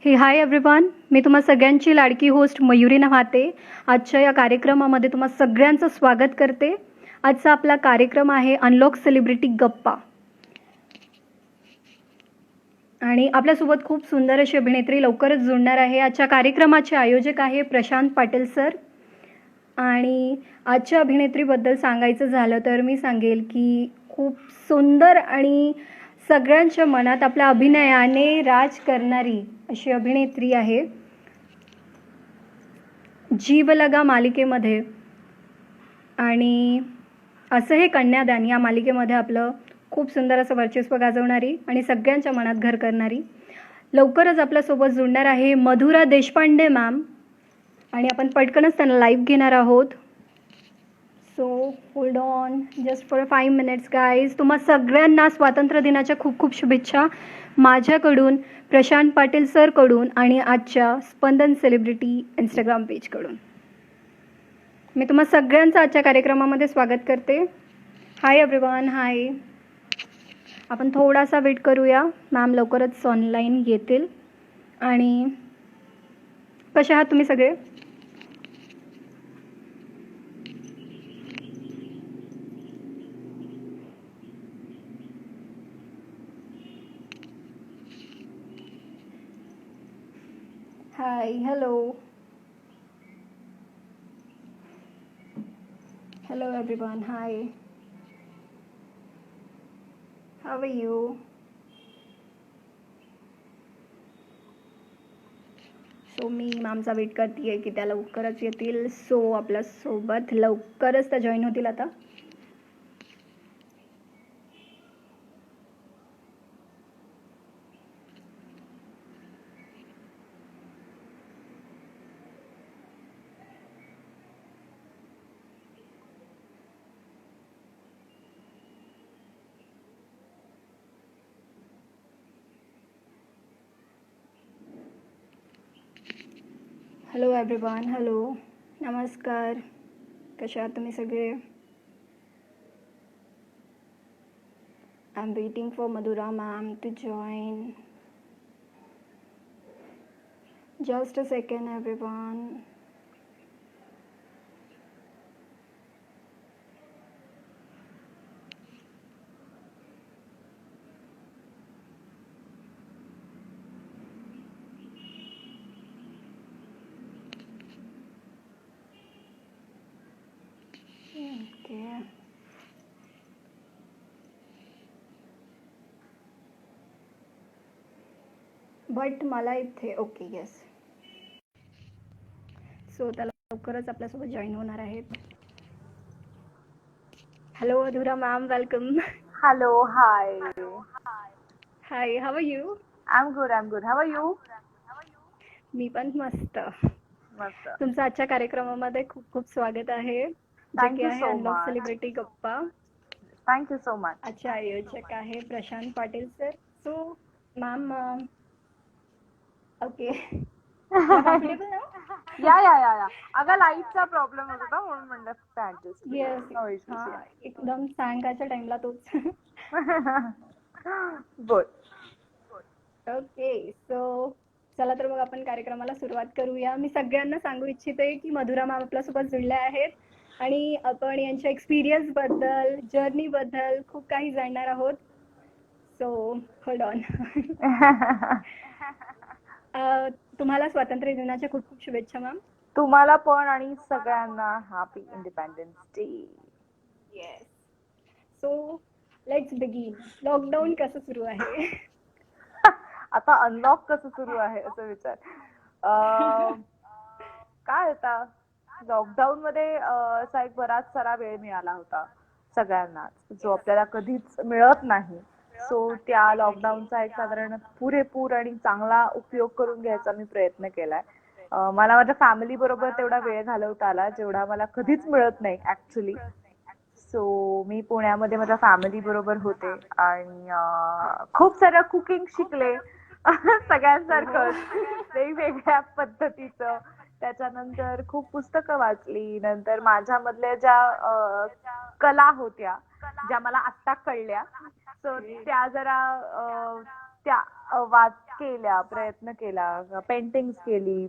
हे hi everyone. मी तुम्हा सगळ्यांची लाडकी होस्ट मयुरी नव्हाते. आजच्या या कार्यक्रमामध्ये तुम्हा सगळ्यांचं स्वागत करते. आजचा आपला कार्यक्रम आहे अनलॉक सेलिब्रिटी गप्पा. आणि आपल्यासोबत खूप सुंदर अशी अभिनेत्री लवकरच जुळणार आहे. आजच्या कार्यक्रमाचे आयोजक आहे प्रशांत पाटील सर. आणि आजच्या अभिनेत्रीबद्दल सांगायचं झालं तर मी सांगेल की खूप सुंदर आणि सगळ्यांच्या मनात आपल्या अभिनयाने राज करणारी अशी अभिनेत्री आहे. जीवलगा मालिकेमध्ये आणि असं हे कन्यादान या मालिकेमध्ये आपलं खूप सुंदर असं वर्चस्व गाजवणारी आणि सगळ्यांच्या मनात घर करणारी लवकरच आपल्यासोबत जुळणार आहे मधुरा देशपांडे मॅम. आणि आपण पटकनच त्यांना लाईव्ह घेणार आहोत. So hold on just for 5 minutes guys. तुम्हा सगळ्यांना स्वातंत्र्य दिनाच्या खूप खूप शुभेच्छा माझ्याकडून, प्रशांत पाटील सरकडून आणि आजच्या स्पंदन सेलिब्रिटी इंस्टाग्राम पेजकडून. मी तुम्हा सगळ्यांचं आजच्या कार्यक्रमामध्ये स्वागत करते. Hi everyone. हाय. आपण थोडासा वेट करूया. मॅम लवकरच ऑनलाईन येतील. आणि कसे आहात तुम्ही सगळे? Hi. Hello. Hello everyone. Hi. How are you? So मी मॅमचा वेट करते आहे की त्या लवकरच येतील. सो आपल्यासोबत लवकरच त्या जॉईन होतील आता. Hello everyone. हॅलो. नमस्कार. कशा आहात तुम्ही सगळे? I am waiting for Madhura ma'am to join. Just a second everyone. Okay. But मला इथे ओके येस. सो त्याला लवकरच आपल्यासोबत जॉईन होणार आहेत. Hello Madhura ma'am. Welcome. Hello, hi. Hi. How are you? I'm good, I'm good. How are you? मी पण मस्त. मस्त. तुमचं आजच्या कार्यक्रमामध्ये खूप खूप स्वागत आहे, जे Thank की you आहे so अनलॉक much. सेलिब्रिटी गप्पा. Thank you so much. आजचे आयोजक आहे Prashant Patil sir. So ma'am okay. Comfortable ना? या. अगं लाईटचा प्रॉब्लेम होत होता म्हणून म्हणलं फक्त ऍडजस्ट. येस. No issues. हां, एकदम सायंकाळच्या टाइमला तोच. बोल. ओके. सो चला तर मग आपण कार्यक्रमाला सुरुवात करूया. मी सगळ्यांना सांगू इच्छिते की मधुरा मॅम आपल्यासोबत जुळल्या आहेत आणि आपण यांच्या एक्सपिरियन्स बद्दल, जर्नी बद्दल खूप काही जाणणार आहोत. So hold on. तुम्हाला स्वातंत्र्य दिनाच्या खूप खूप शुभेच्छा मॅम. तुम्हाला पण आणि सगळ्यांना happy independence day. Yes. So let's begin. Lockdown कसं सुरू आहे? आता अनलॉक कसं सुरू आहे असं विचार. काय होता लॉकडाऊन मध्ये असा एक बराच सारा वेळ मिळाला होता सगळ्यांनाच, जो आपल्याला कधीच मिळत नाही. सो त्या लॉकडाऊनचा एक साधारण पुरेपूर आणि चांगला उपयोग करून घ्यायचा मी प्रयत्न केलाय. मला माझ्या फॅमिली बरोबर तेवढा वेळ घालवता आला जेवढा मला कधीच मिळत नाही ऍक्च्युली. सो मी पुण्यामध्ये माझ्या फॅमिली बरोबर होते आणि खूप सारं कुकिंग शिकले सगळ्यांसारखंच वेगवेगळ्या पद्धतीचं. त्याच्यानंतर खूप पुस्तकं वाचली. नंतर माझ्यामधल्या ज्या कला होत्या ज्या मला आत्ता कळल्या, सो त्या जरा त्या केल्या, प्रयत्न केला, पेंटिंग्स केली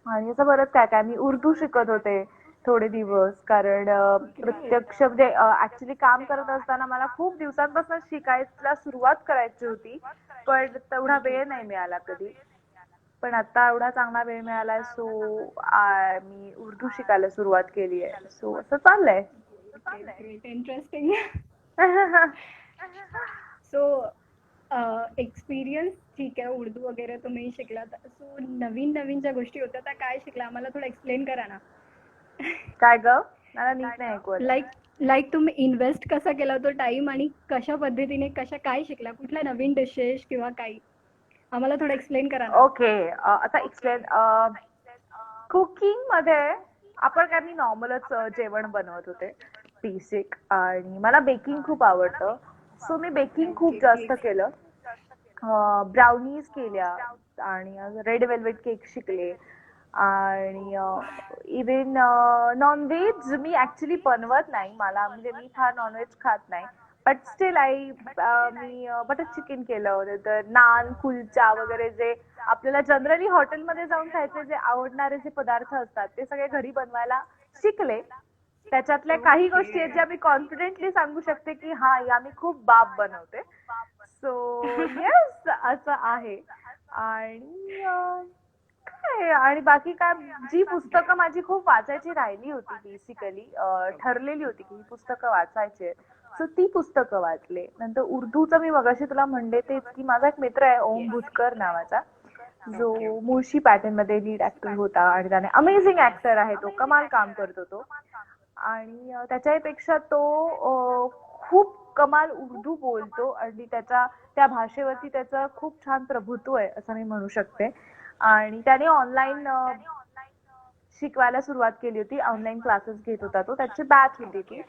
आणि असं बरंच काय काय. मी उर्दू शिकत होते थोडे दिवस, कारण प्रत्यक्ष म्हणजे ऍक्च्युली काम करत असताना मला खूप दिवसांपासून शिकायला सुरुवात करायची होती, पण तेवढा वेळ नाही मिळाला कधी. पण आता एवढा चांगला वेळ मिळालाय, सो मी उर्दू शिकायला सुरुवात केली आहे. सो असं चाललंय. Great, interesting. सो एक्सपिरियन्स ठीक आहे, उर्दू वगैरे तुम्ही शिकलात. सो नवीन नवीन ज्या गोष्टी होत्या त्या काय शिकला, आम्हाला थोडं एक्सप्लेन करा ना. काय ग, मला नीट नाही ऐकू आलं. लाईक तुम्ही इन्व्हेस्ट कसा केला तो टाइम, आणि कशा पद्धतीने काय शिकला, कुठल्या नवीन डिशेस किंवा काही, आम्हाला थोडं एक्सप्लेन करा ना. ओके, आता एक्सप्लेन. कुकिंग मध्ये आपण काय, मी नॉर्मलच जेवण बनवत होते, बेसिक. आणि मला बेकिंग खूप आवडतं, सो मी बेकिंग खूप जास्त केलं. ब्राउनीज केल्या आणि रेड वेल्वेट केक शिकले. आणि इव्हन नॉनव्हेज मी ऍक्च्युली बनवत नाही, मला म्हणजे मी फार नॉनव्हेज खात नाही. But still me butter chicken केलं, तर नान, कुलचा वगैरे जे आपल्याला जनरली हॉटेलमध्ये जाऊन खायचे जे आवडणारे जे पदार्थ असतात ते सगळे घरी बनवायला शिकले. त्याच्यातल्या काही गोष्टी आहेत ज्या मी कॉन्फिडेंटली सांगू शकते की हा, या मी खूप बाप बनवते. सो येस, असं आहे. आणि आणि बाकी काय, जी पुस्तकं माझी खूप वाचायची राहिली होती, बेसिकली ठरलेली होती की ही पुस्तकं वाचायची, सो ती पुस्तकं वाचले. नंतर उर्दूचं मी मगाशी तुला म्हणले तेच, की माझा एक मित्र आहे ओम भुतकर नावाचा, जो मुळशी पॅटर्न मध्ये लीड ऍक्टर होता आणि त्याने अमेझिंग ऍक्टर आहे तो, कमाल काम करतो तो. आणि त्याच्यापेक्षा तो खूप कमाल उर्दू बोलतो आणि त्या भाषेवरती त्याचं खूप छान प्रभुत्व आहे असं मी म्हणू शकते. आणि त्याने ऑनलाईन शिकवायला सुरुवात केली होती, ऑनलाईन क्लासेस घेत होता तो, त्याची बॅच होती ती.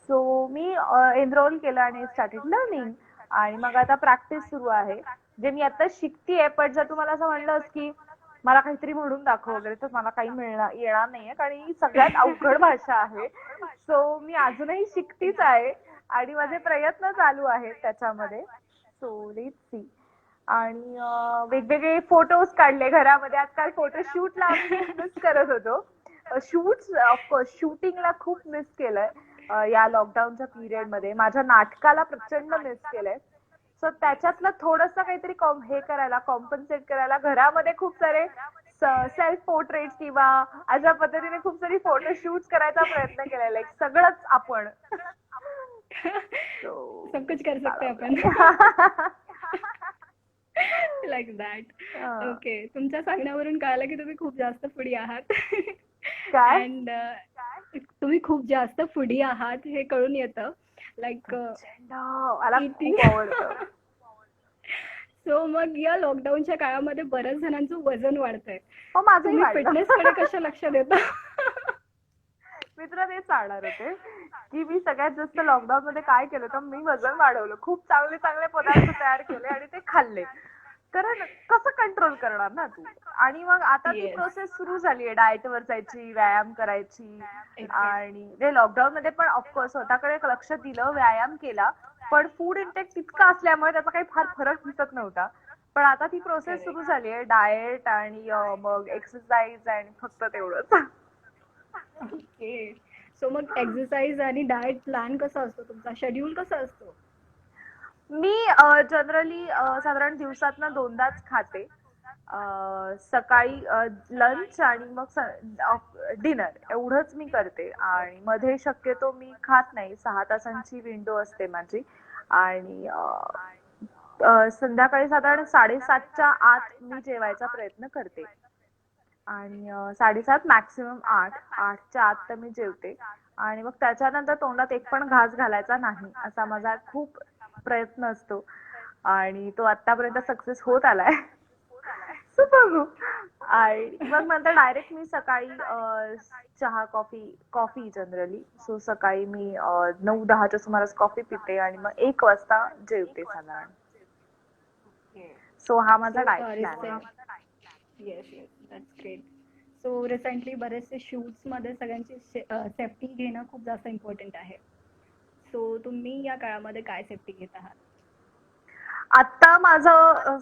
सो मी एनरोल केलं आणि स्टार्टेड लर्निंग. आणि मग आता प्रॅक्टिस सुरू आहे, जे मी आता शिकतेय. पण जर तुम्हाला असं म्हणलंस की मला काहीतरी म्हणून दाखव वगैरे, तर मला काही येणार नाहीये, कारण ही सगळ्यात अवघड भाषा आहे. सो मी अजूनही शिकतीच आहे आणि माझे प्रयत्न चालू आहेत त्याच्यामध्ये. So let's see. आणि वेगवेगळे फोटोज काढले घरामध्ये. आजकाल फोटोशूटला आम्ही खूप मिस करत होतो. शूट्स, ऑफकोर्स शूटिंगला खूप मिस केलंय या लॉकडाऊनच्या पिरियड मध्ये. माझ्या नाटकाला प्रचंड मिस केलंय. सो त्याच्यातलं थोडंसं काहीतरी हे करायला, कॉम्पन्सेट करायला घरामध्ये खूप सारे सेल्फ पोर्ट्रेट किंवा अशा पद्धतीने खूप सारी फोटोशूट करायचा प्रयत्न केलाय, लाईक सगळंच आपण. सब कुछ कर सकते आपण. Like that. ओके, तुमच्या सांगण्यावरून कळालं की तुम्ही खूप जास्त फूडी आहात. काय? अँड तुम्ही खूप जास्त फूडी आहात हे कळून येतं. लाईक मला खूप आवडतं. सो मग या लॉकडाऊनच्या काळामध्ये बऱ्याच जणांचं वजन वाढतंय, माझंही तुम्ही वाढलं. फिटनेस कडे कसं लक्ष देता? मित्र तेच सांगणार होते की मी सगळ्यात जास्त लॉकडाऊन मध्ये काय केलं, तर मी वजन वाढवलं. खूप चांगले चांगले पदार्थ तयार केले आणि ते खाल्ले. कारण कसं कंट्रोल करणार ना तू. आणि मग आता ती प्रोसेस सुरू झाली आहे, डाएट वर जायची, व्यायाम करायची. आणि लॉकडाऊन मध्ये पण ऑफकोर्स स्वतःकडे लक्ष दिलं, व्यायाम केला, पण फूड इंटेक तितका असल्यामुळे त्याचा काही फार फरक दिसत नव्हता. पण आता ती प्रोसेस सुरू झाली आहे, डाएट आणि मग एक्सरसाइज आणि फक्त तेवढंच. ओके. सो मग एक्सरसाइज आणि डाएट प्लॅन कसा असतो तुमचा, शेड्यूल कसा असतो? मी जनरली साधारण दिवसातनं 2दाच खाते. सकाळी लंच आणि मग डिनर, एवढंच मी करते. आणि मध्ये शक्यतो मी खात नाही, 6 तासांची विंडो असते माझी. आणि संध्याकाळी साधारण 7:30च्या आत मी जेवायचा प्रयत्न करते. आणि 7:30 मॅक्सिमम 8च्या आत तर मी जेवते. आणि मग त्याच्यानंतर तोंडात एक पण घास घालायचा नाही, असा माझा खूप प्रयत्न असतो. आणि तो आतापर्यंत सक्सेस होत आलाय. सो बघू. आणि मग नंतर डायरेक्ट मी सकाळी चहा, कॉफी जनरली. सो सकाळी मी 9-10च्या सुमारास कॉफी पिते आणि मग 1 वाजता जेवते साधारण. सो हा माझा डाएट प्लॅन आहे. Yes yes, that's great. So recently बरेचसे शूट्स मध्ये सगळ्यांची सेफ्टी घेणं खूप जास्त इम्पॉर्टंट आहे. सो तुम्ही या काळामध्ये काय सेफ्टी घेत आहात? आता माझं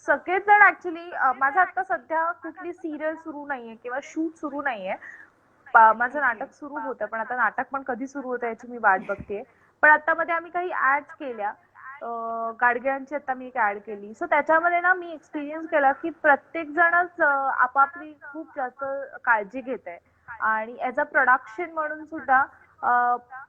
सगळेच जण ऍक्च्युली माझं आता सध्या कुठली सिरियल सुरू नाहीये किंवा शूट सुरू नाहीये. माझं नाटक सुरू होतं पण आता नाटक पण कधी सुरू होतं याची मी वाट बघतेय. पण आता मध्ये आम्ही काही ऍड्स केल्या. गाडगिळांची आता मी एक ऍड केली. सो त्याच्यामध्ये ना मी एक्सपिरियन्स केला की प्रत्येक जणच आपापली खूप जास्त काळजी घेत आहे आणि ऍज अ प्रोडक्शन म्हणून सुद्धा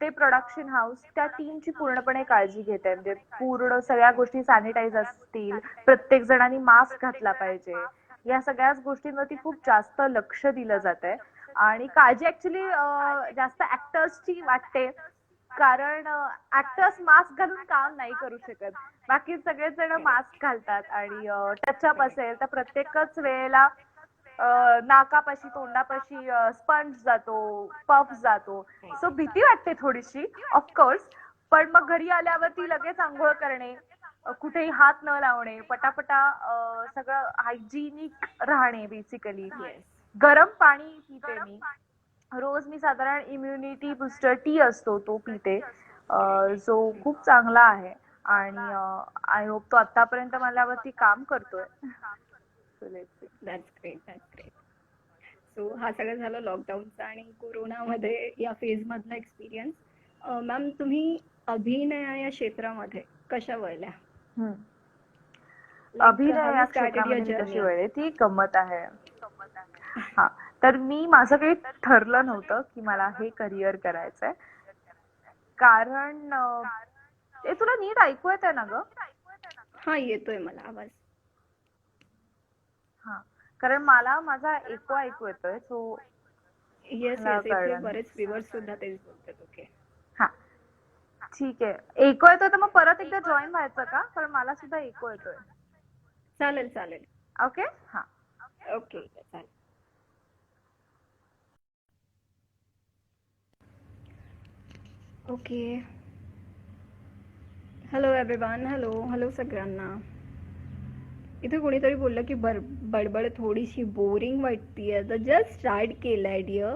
ते प्रोडक्शन हाऊस त्या टीमची पूर्णपणे काळजी घेत आहे. म्हणजे पूर्ण सगळ्या गोष्टी सॅनिटाईज असतील, प्रत्येक जणांनी मास्क घातला पाहिजे, या सगळ्याच गोष्टींवरती खूप जास्त लक्ष दिलं जात आहे. आणि काळजी ऍक्च्युली जास्त ऍक्टर्सची वाटते, कारण ऍक्टर्स मास्क घालून काम नाही करू शकत. बाकी सगळेच जण मास्क घालतात आणि टचअप असेल तर प्रत्येकच वेळेला नाकापाशी तोंडापाशी स्पंज जातो, पफ जातो. सो भीती वाटते थोडीशी ऑफकोर्स. पण मग घरी आल्यावरती लगेच आंघोळ करणे, कुठेही हात न लावणे, पटापटा सगळं हायजिनिक राहणे बेसिकली. गरम पाणी पिते मी रोज. मी साधारण इम्युनिटी बुस्टर टी असतो तो पिते, जो खूप चांगला आहे आणि आय होप तो आतापर्यंत माझ्यावरती काम करतोय. That's great, that's great. So हा सगळं झालं लॉकडाऊनचा आणि कोरोनामध्ये या फेजमधला एक्सपिरियन्स. मॅम तुम्ही अभिनय या क्षेत्रामध्ये कशा वळल्या? लाईक अभिनय हाऊ या यू स्टार्टेड युअर क्षेत्रामध्ये मी कशी जर्नी? वळले ती गंमत आहे. हा, तर मी माझं काही ठरलं नव्हतं की मला हे करिअर करायचंय. कारण तुला नीट ऐकू येतंय ना ग? हा, येतोय मला आवाज. हा, कारण मला माझा एको ऐकू येतोय, सो येस मला येस, इथे कळलं नाही. बरेच व्ह्युअर्स सुद्धा तेच बोलतात. ओके. हा, ठीक आहे. एको येतोय तर मग परत एकदा जॉईन व्हायचं का? कारण मला सुद्धा एको येतोय. चालेल चालेल. ओके. हा, ओके चालेल. Okay. Hello everyone. Hello hello सगळ्यांना. इथे कोणीतरी बोललं की बडबड थोडीशी बोरिंग वाटतीये, तर जस्ट स्टार्ट केलंय डिअर.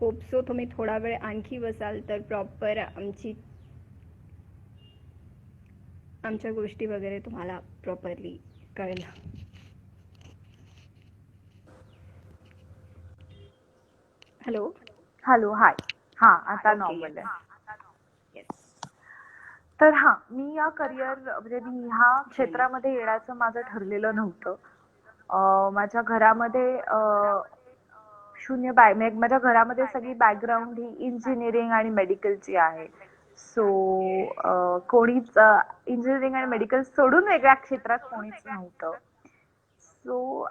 होप सो तुम्ही थोडा वेळ आणखी बसाल तर प्रॉपर आमच्या गोष्टी वगैरे तुम्हाला प्रॉपरली कळेल. हॅलो. हॅलो, हाय. हा, आता ओके. नॉर्मल आहे. येस. तर हा, मी या करिअर म्हणजे मी ह्या क्षेत्रामध्ये येण्याचं माझं ठरलेलं नव्हतं. माझ्या घरामध्ये शून्य म्हणजे माझ्या घरामध्ये सगळी बॅकग्राऊंड ही इंजिनिअरिंग आणि मेडिकलची आहे. सो कोणीच इंजिनिअरिंग आणि मेडिकल सोडून वेगळ्या क्षेत्रात कोणीच नव्हतं. सो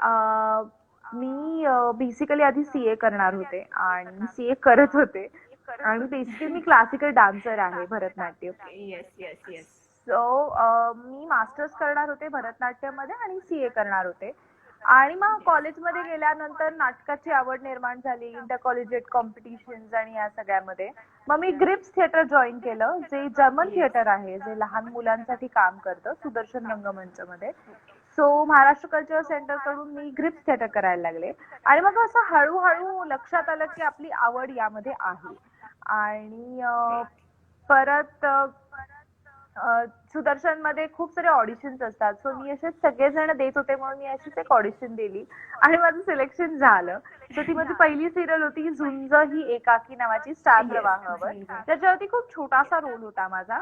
मी बेसिकली आधी सीए करणार होते आणि सीए करत होते. आणि बेसिकली मी क्लासिकल डान्सर आहे, Bharatanatyam. Yes yes yes. So मी मास्टर्स करणार होते भरतनाट्यममध्ये आणि सीए करणार होते. आणि मग कॉलेजमध्ये गेल्यानंतर नाटकाची आवड निर्माण झाली, इंटर कॉलेजिएट कॉम्पिटिशन्स आणि या सगळ्यामध्ये. मग मी ग्रिप्स थिएटर जॉईन केलं, जे जर्मन थिएटर आहे, जे लहान मुलांसाठी काम करतं सुदर्शन रंगमंचमध्ये. सो महाराष्ट्र कल्चर सेंटर कडून मी ग्रिप्स थिएटर करायला लागले. आणि मग असं हळूहळू लक्षात आलं की आपली आवड यामध्ये आहे. आणि परत सुदर्शन मध्ये खूप सारे ऑडिशन्स असतात. सो मी असे सगळेजण देत होते म्हणून मी अशीच एक ऑडिशन दिली आणि माझं सिलेक्शन झालं. सो ती माझी पहिली सिरियल होती झुंज ही एकाकी नावाची, स्टार प्रवाहावर. त्याच्यावरती खूप छोटासा रोल होता माझा.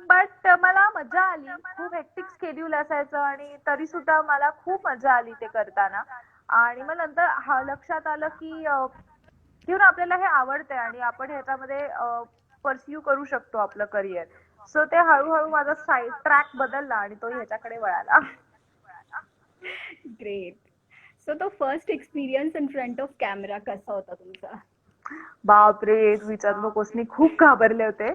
बट मला मजा आली. खूप हेक्टिक स्केड्यूल असायचं आणि तरी सुद्धा मला खूप मजा आली ते करताना. आणि मग नंतर लक्षात आलं की घेऊन आपल्याला हे आवडतंय आणि आपण ह्याच्यामध्ये परस्यू करू शकतो आपलं करिअर. सो ते हळूहळू माझा साईड ट्रॅक बदलला आणि तो ह्याच्याकडे वळाला. ग्रेट. सो तो first experience in front off camera कसा होता तुमचा? बापरे, विचारू नकोस. मी खूप घाबरले होते.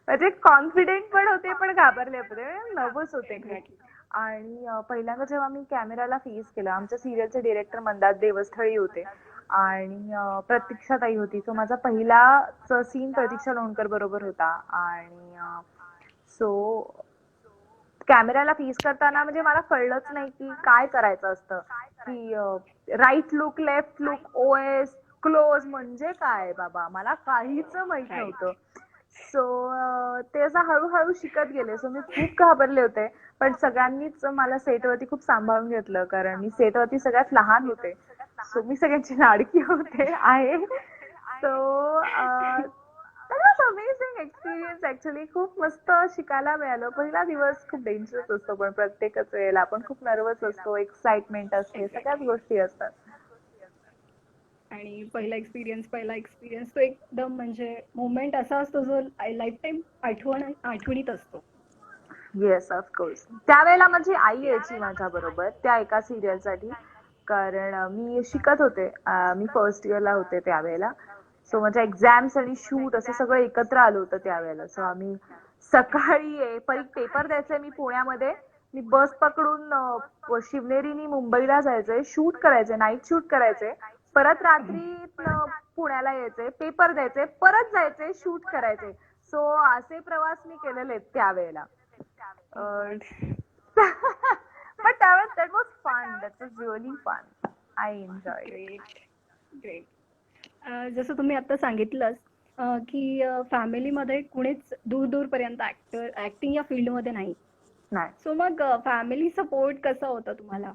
म्हणजे कॉन्फिडेंट पण होते पण घाबरले होते, नर्वस होते खूप. आणि पहिल्यांदा जेव्हा मी कॅमेराला फेस केलं, आमच्या सिरियलचे डिरेक्टर मंदार देवस्थळी होते आणि प्रतीक्षाताई होती. सो माझा पहिलाच सीन प्रतीक्षा लोणकर बरोबर होता. आणि सो कॅमेराला फेस करताना म्हणजे मला कळलंच नाही की काय करायचं असतं, की right look, left look, OS, close म्हणजे काय बाबा, मला काहीच माहित नव्हतं. सो ते असं हळूहळू शिकत गेले. सो मी खूप घाबरले होते. पण सगळ्यांनीच मला सेटवरती खूप सांभाळून घेतलं कारण मी सेटवरती सगळ्यात लहान होते. सो मी सगळ्यांची लाडकी होते आहे. So that was amazing experience actually. खूप मस्त शिकायला मिळालं. पहिला दिवस खूप डेंजरस असतो पण प्रत्येकच वेळेला आपण खूप नर्वस असतो, एक्साइटमेंट असते, सगळ्याच एक्झॅक्टली. गोष्टी असतात. आणि पहिला एक्सपिरियन्स तो एकदम म्हणजे मोमेंट असा असतो जो लाईफ टाईम आठवणीत असतो. Yes of course. त्यावेळेला माझी आई यायची माझ्या बरोबर त्या एका सिरियल साठी. कारण मी शिकत होते. मी फर्स्ट इयरला होते त्यावेळेला. सो माझ्या एक्झाम्स आणि शूट असं सगळं एकत्र आलं होतं त्यावेळेला. सो आम्ही सकाळी पेपर द्यायचे मी पुण्यामध्ये. मी बस पकडून शिवनेरीनी मुंबईला जायचंय, शूट करायचे, नाईट शूट करायचे. परत रात्री पुण्याला यायचे, पेपर द्यायचे, परत जायचे, शूट करायचे. सो असे प्रवास मी केलेले आहेत त्यावेळेला. Oh Uh, God. but that was fun. That was really fun. I enjoyed it. Great, great. जसं तुम्ही आता सांगितलंच की फॅमिलीमध्ये कुणीच दूर-दूरपर्यंत ॲक्टिंग या फील्डमध्ये नाही. नाही. सो मग फॅमिली सपोर्ट कसा होता तुम्हाला?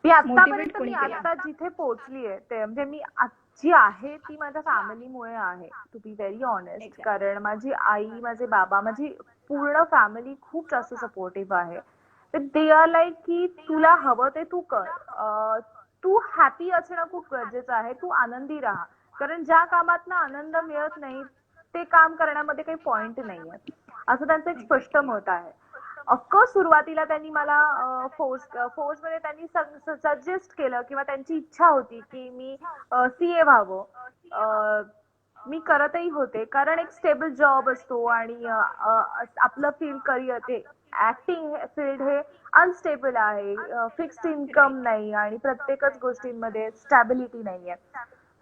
मी मोटिवेट आतापर्यंत मी कोणी केलं? आता जिथे पोहोचलीये ते म्हणजे मी जी आहे ती माझ्या फॅमिलीमुळे आहे. To be very honest. Exact. कारण माझी आई, माझे बाबा, माझी पूर्ण फॅमिली खूप जास्त सपोर्टिव्ह आहे. दे आर लाईक की तुला हवं ते तू कर. तू हॅपी असणं खूप गरजेचं आहे. तू आनंदी राहा. कारण ज्या कामातनं आनंद मिळत नाही ते काम करण्यामध्ये काही पॉइंट नाहीये. असं त्यांचं एक स्पष्ट एक्झॅक्टली. मत आहे. ऑफकोर्स सुरुवातीला त्यांनी मला फोर्स मध्ये त्यांनी सजेस्ट केलं किंवा त्यांची इच्छा होती की मी सीए व्हावं. अ, मी करतही होते कारण एक स्टेबल जॉब असतो आणि आपलं फील्ड करिअर ते ऍक्टिंग फील्ड हे अनस्टेबल आहे. Fixed income right. नाही आणि प्रत्येकच गोष्टींमध्ये स्टॅबिलिटी नाहीये.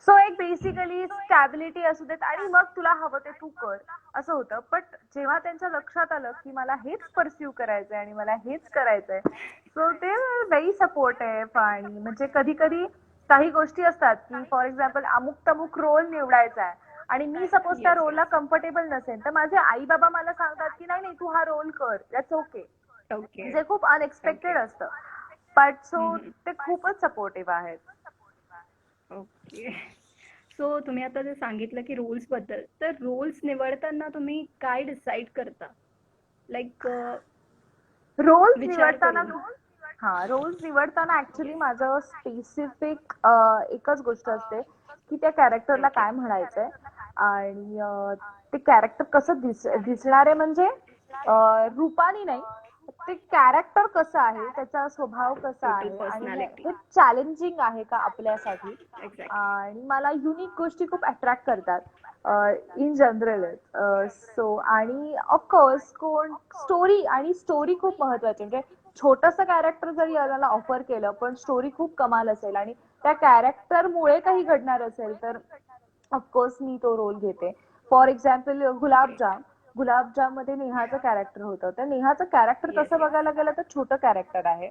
सो एक बेसिकली स्टॅबिलिटी असू देत आणि मग तुला हवं ते तू कर असं होतं. बट जेव्हा त्यांच्या लक्षात आलं की मला हेच परस्यू करायचंय आणि मला हेच करायचंय, सो ते व्हेरी सपोर्टिव्ह. आणि म्हणजे कधी कधी काही गोष्टी असतात की फॉर एक्झाम्पल अमुक तमुक रोल निवडायचा आहे आणि मी सपोज त्या येस, रोलला येस. कम्फर्टेबल नसेल तर माझे आई बाबा मला सांगतात की नाही नाही तू हा रोल कर, दॅट्स ओके. ओके, जे खूप ओके. अनएक्सपेक्टेड असतं. बट हं, सो हं. ते खूपच सपोर्टिव्ह आहेत. ओके. सो तुम्ही आता जे सांगितलं की रोल्सबद्दल, तर रोल्स निवडताना तुम्ही काय डिसाईड करता? लाइक रोल्स विचार निवडताना करून? रोल्स निवडताना ऍक्च्युली येस. माझं स्पेसिफिक एकच गोष्ट असते की त्या कॅरेक्टरला ओके. काय म्हणायचंय आणि ते कॅरेक्टर कसं दिसणार आहे म्हणजे रूपाने नाही. ते कॅरेक्टर कसं आहे, त्याचा स्वभाव कसा टोटल आहे आणि पर्सनॅलिटी. हे चॅलेंजिंग आहे का आपल्यासाठी. एक्झॅक्टली. आणि मला युनिक गोष्टी खूप अट्रॅक्ट करतात इन जनरल. सो आणि ऑफकोर्स कोण स्टोरी आणि स्टोरी खूप महत्वाची. म्हणजे छोटस कॅरेक्टर जरी याला ऑफर केलं पण स्टोरी खूप कमाल असेल आणि त्या कॅरेक्टर मुळे काही घडणार असेल तर ऑफकोर्स मी तो रोल घेते. For example okay. गुलाबजाम मध्ये नेहाचं कॅरेक्टर होतं. तर नेहाचं कॅरेक्टर येस, तसं येस. बघायला गेलं तर छोटं कॅरेक्टर आहे.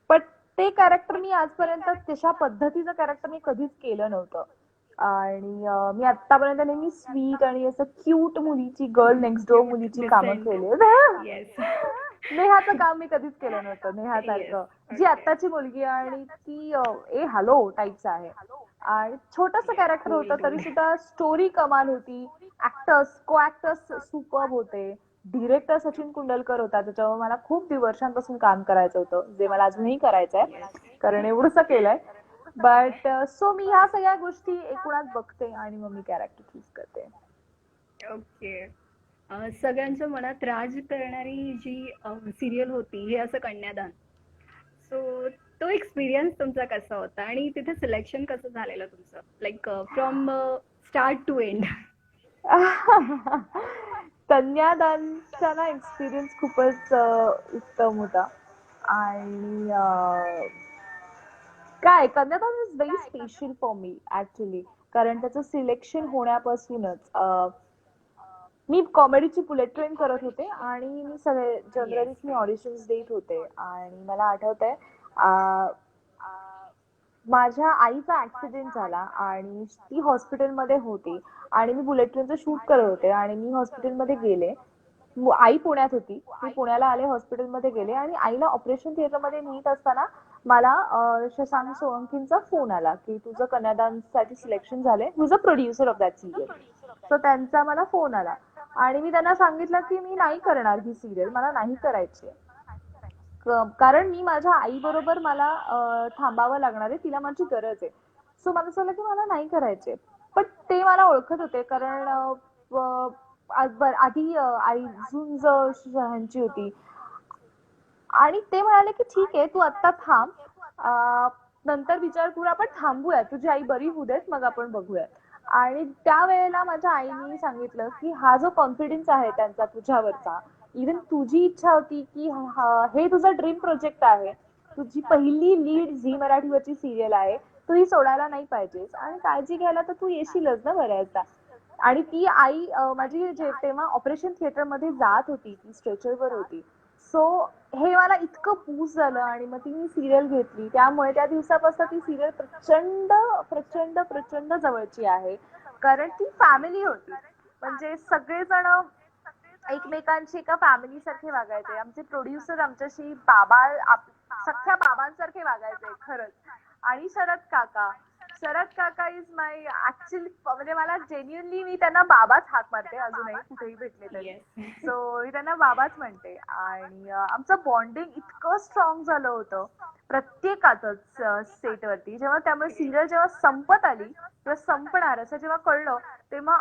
पण ते कॅरेक्टर मी आजपर्यंत तशा पद्धतीचं कॅरेक्टर मी कधीच केलं नव्हतं. आणि मी आतापर्यंत नेहमी स्वीट आणि असं क्यूट मुलीची, गर्ल नेक्स्ट डोअर क्यूट, मुलीची कामं डिसेंट. केली. येस. नेहाचं काम मी कधीच केलं नव्हतं. येस. नेहासारखं जी ओके. आत्ताची मुलगी आहे आणि ती ए हॅलो टाईपचं आहे. आणि छोटस येस. कॅरेक्टर कूल, होतं तरी कूल. सुद्धा स्टोरी कमाल होती. को ऍक्टर्स सुपर्ब होते. डिरेक्टर सचिन कुंडलकर होता, त्याच्यावर मला खूप वर्षांपासून काम करायचं होतं, जे मला अजूनही करायचंय येस. कारण एवढंसं केलंय. बट सो मी ह्या सगळ्या गोष्टी एकूणात बघते आणि मग मी कॅरेक्टर चूज करते. ओके. सगळ्यांच्या मनात राज करणारी जी सिरियल होती हे असं कन्यादान. सो तो एक्सपिरियन्स तुमचा कसा होता आणि तिथे सिलेक्शन कसं झालेलं तुमचं? Like from start to end. कन्यादानचा ना एक्सपिरियन्स खूपच उत्तम होता. आणि काय Kanyadaan is very special for me actually. कारण त्याचं सिलेक्शन होण्यापासूनच मी कॉमेडीची बुलेट ट्रेन करत होते आणि मी सगळे जनरलीच येस. मी ऑडिशन्स देत होते आणि मला आठवतंय माझ्या आईचा ऍक्सिडेंट झाला आणि ती हॉस्पिटलमध्ये होती आणि मी बुलेट ट्रेनचं शूट करत होते आणि मी हॉस्पिटलमध्ये गेले. आई पुण्यात होती. मी पुण्याला आले, हॉस्पिटलमध्ये गेले आणि आईला ऑपरेशन थिएटरमध्ये नेत असताना मला शशांक सोळंकींचा फोन आला की तुझं कन्यादानसाठी सिलेक्शन झालंय. Who is a producer of that serial. So त्यांचा मला फोन आला आणि मी त्यांना सांगितलं की मी नाही करणार ही सिरियल, मला नाही करायची. कारण मी माझ्या आईबरोबर मला थांबावं लागणार आहे, तिला माझी गरज आहे. सो मला असं की मला नाही करायचे. पण ते मला ओळखत होते कारण आधी आई झुंज ह्यांची होती आणि ते म्हणाले की ठीक आहे तू आत्ता थांब, नंतर विचार करू, आपण थांबूया, तुझी आई बरी होऊ देत मग आपण बघूया. आणि त्यावेळेला माझ्या आईने सांगितलं की हा जो कॉन्फिडन्स आहे त्यांचा तुझ्यावरचा, इव्हन तुझी इच्छा होती की हे तुझं ड्रीम प्रोजेक्ट आहे, तुझी पहिली लीड झी मराठीवरची सिरियल आहे, तू ही सोडायला नाही पाहिजेस आणि काळजी घ्यायला तर तू येशीलच ना बऱ्याचदा. आणि ती आई माझी जे तेव्हा ऑपरेशन थिएटर मध्ये जात होती, ती स्ट्रेचरवर होती. सो हे मला इतकं बूस्ट झालं आणि मग ती मी सिरियल घेतली. त्यामुळे त्या दिवसापासून ती सिरियल प्रचंड प्रचंड प्रचंड जवळची आहे. कारण ती फॅमिली होती. म्हणजे सगळेजण एकमेकांशी एका फॅमिली सारखे वागायचे. आमचे प्रोड्युसर आमच्याशी सख्या बाबांसारखे वागायचे खरंच. आणि शरद काका इज माय ऍक्च्युअली, म्हणजे मला जेन्युअनली मी त्यांना बाबाच हाक मारते अजूनही कुठेही भेटले तरी. येस. सो मी त्यांना बाबाच म्हणते. आणि आमचं बॉन्डिंग इतकं स्ट्रॉंग झालं होतं प्रत्येकातच सेटवरती. जेव्हा त्यामुळे सिरियल जेव्हा संपत आली किंवा संपणार असं जेव्हा कळलं, तेव्हा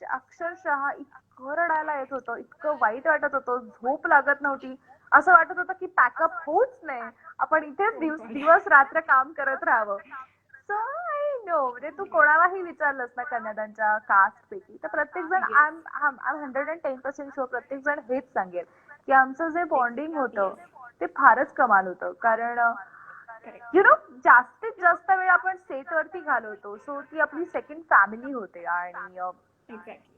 अक्षरशः इतकं रडायला येत होतं, इतकं वाईट वाटत होतं, झोप लागत नव्हती. असं वाटत होतं की पॅकअप होऊच नाही, आपण इथेच दिवस रात्र काम करत राहावं. सो आय नो, म्हणजे तू कोणालाही विचारलंस ना कन्यादानच्या कास्ट पैकी तर प्रत्येक जण आय एम 110% शुअर, प्रत्येक जण हेच सांगेल की आमचं जे बॉन्डिंग होतं ते फारच कमाल होतं. कारण यु नो जास्तीत जास्त वेळ आपण सेटवरती घालवतो, सो ती आपली सेकंड फॅमिली होते. आणि एक्झॅक्टली.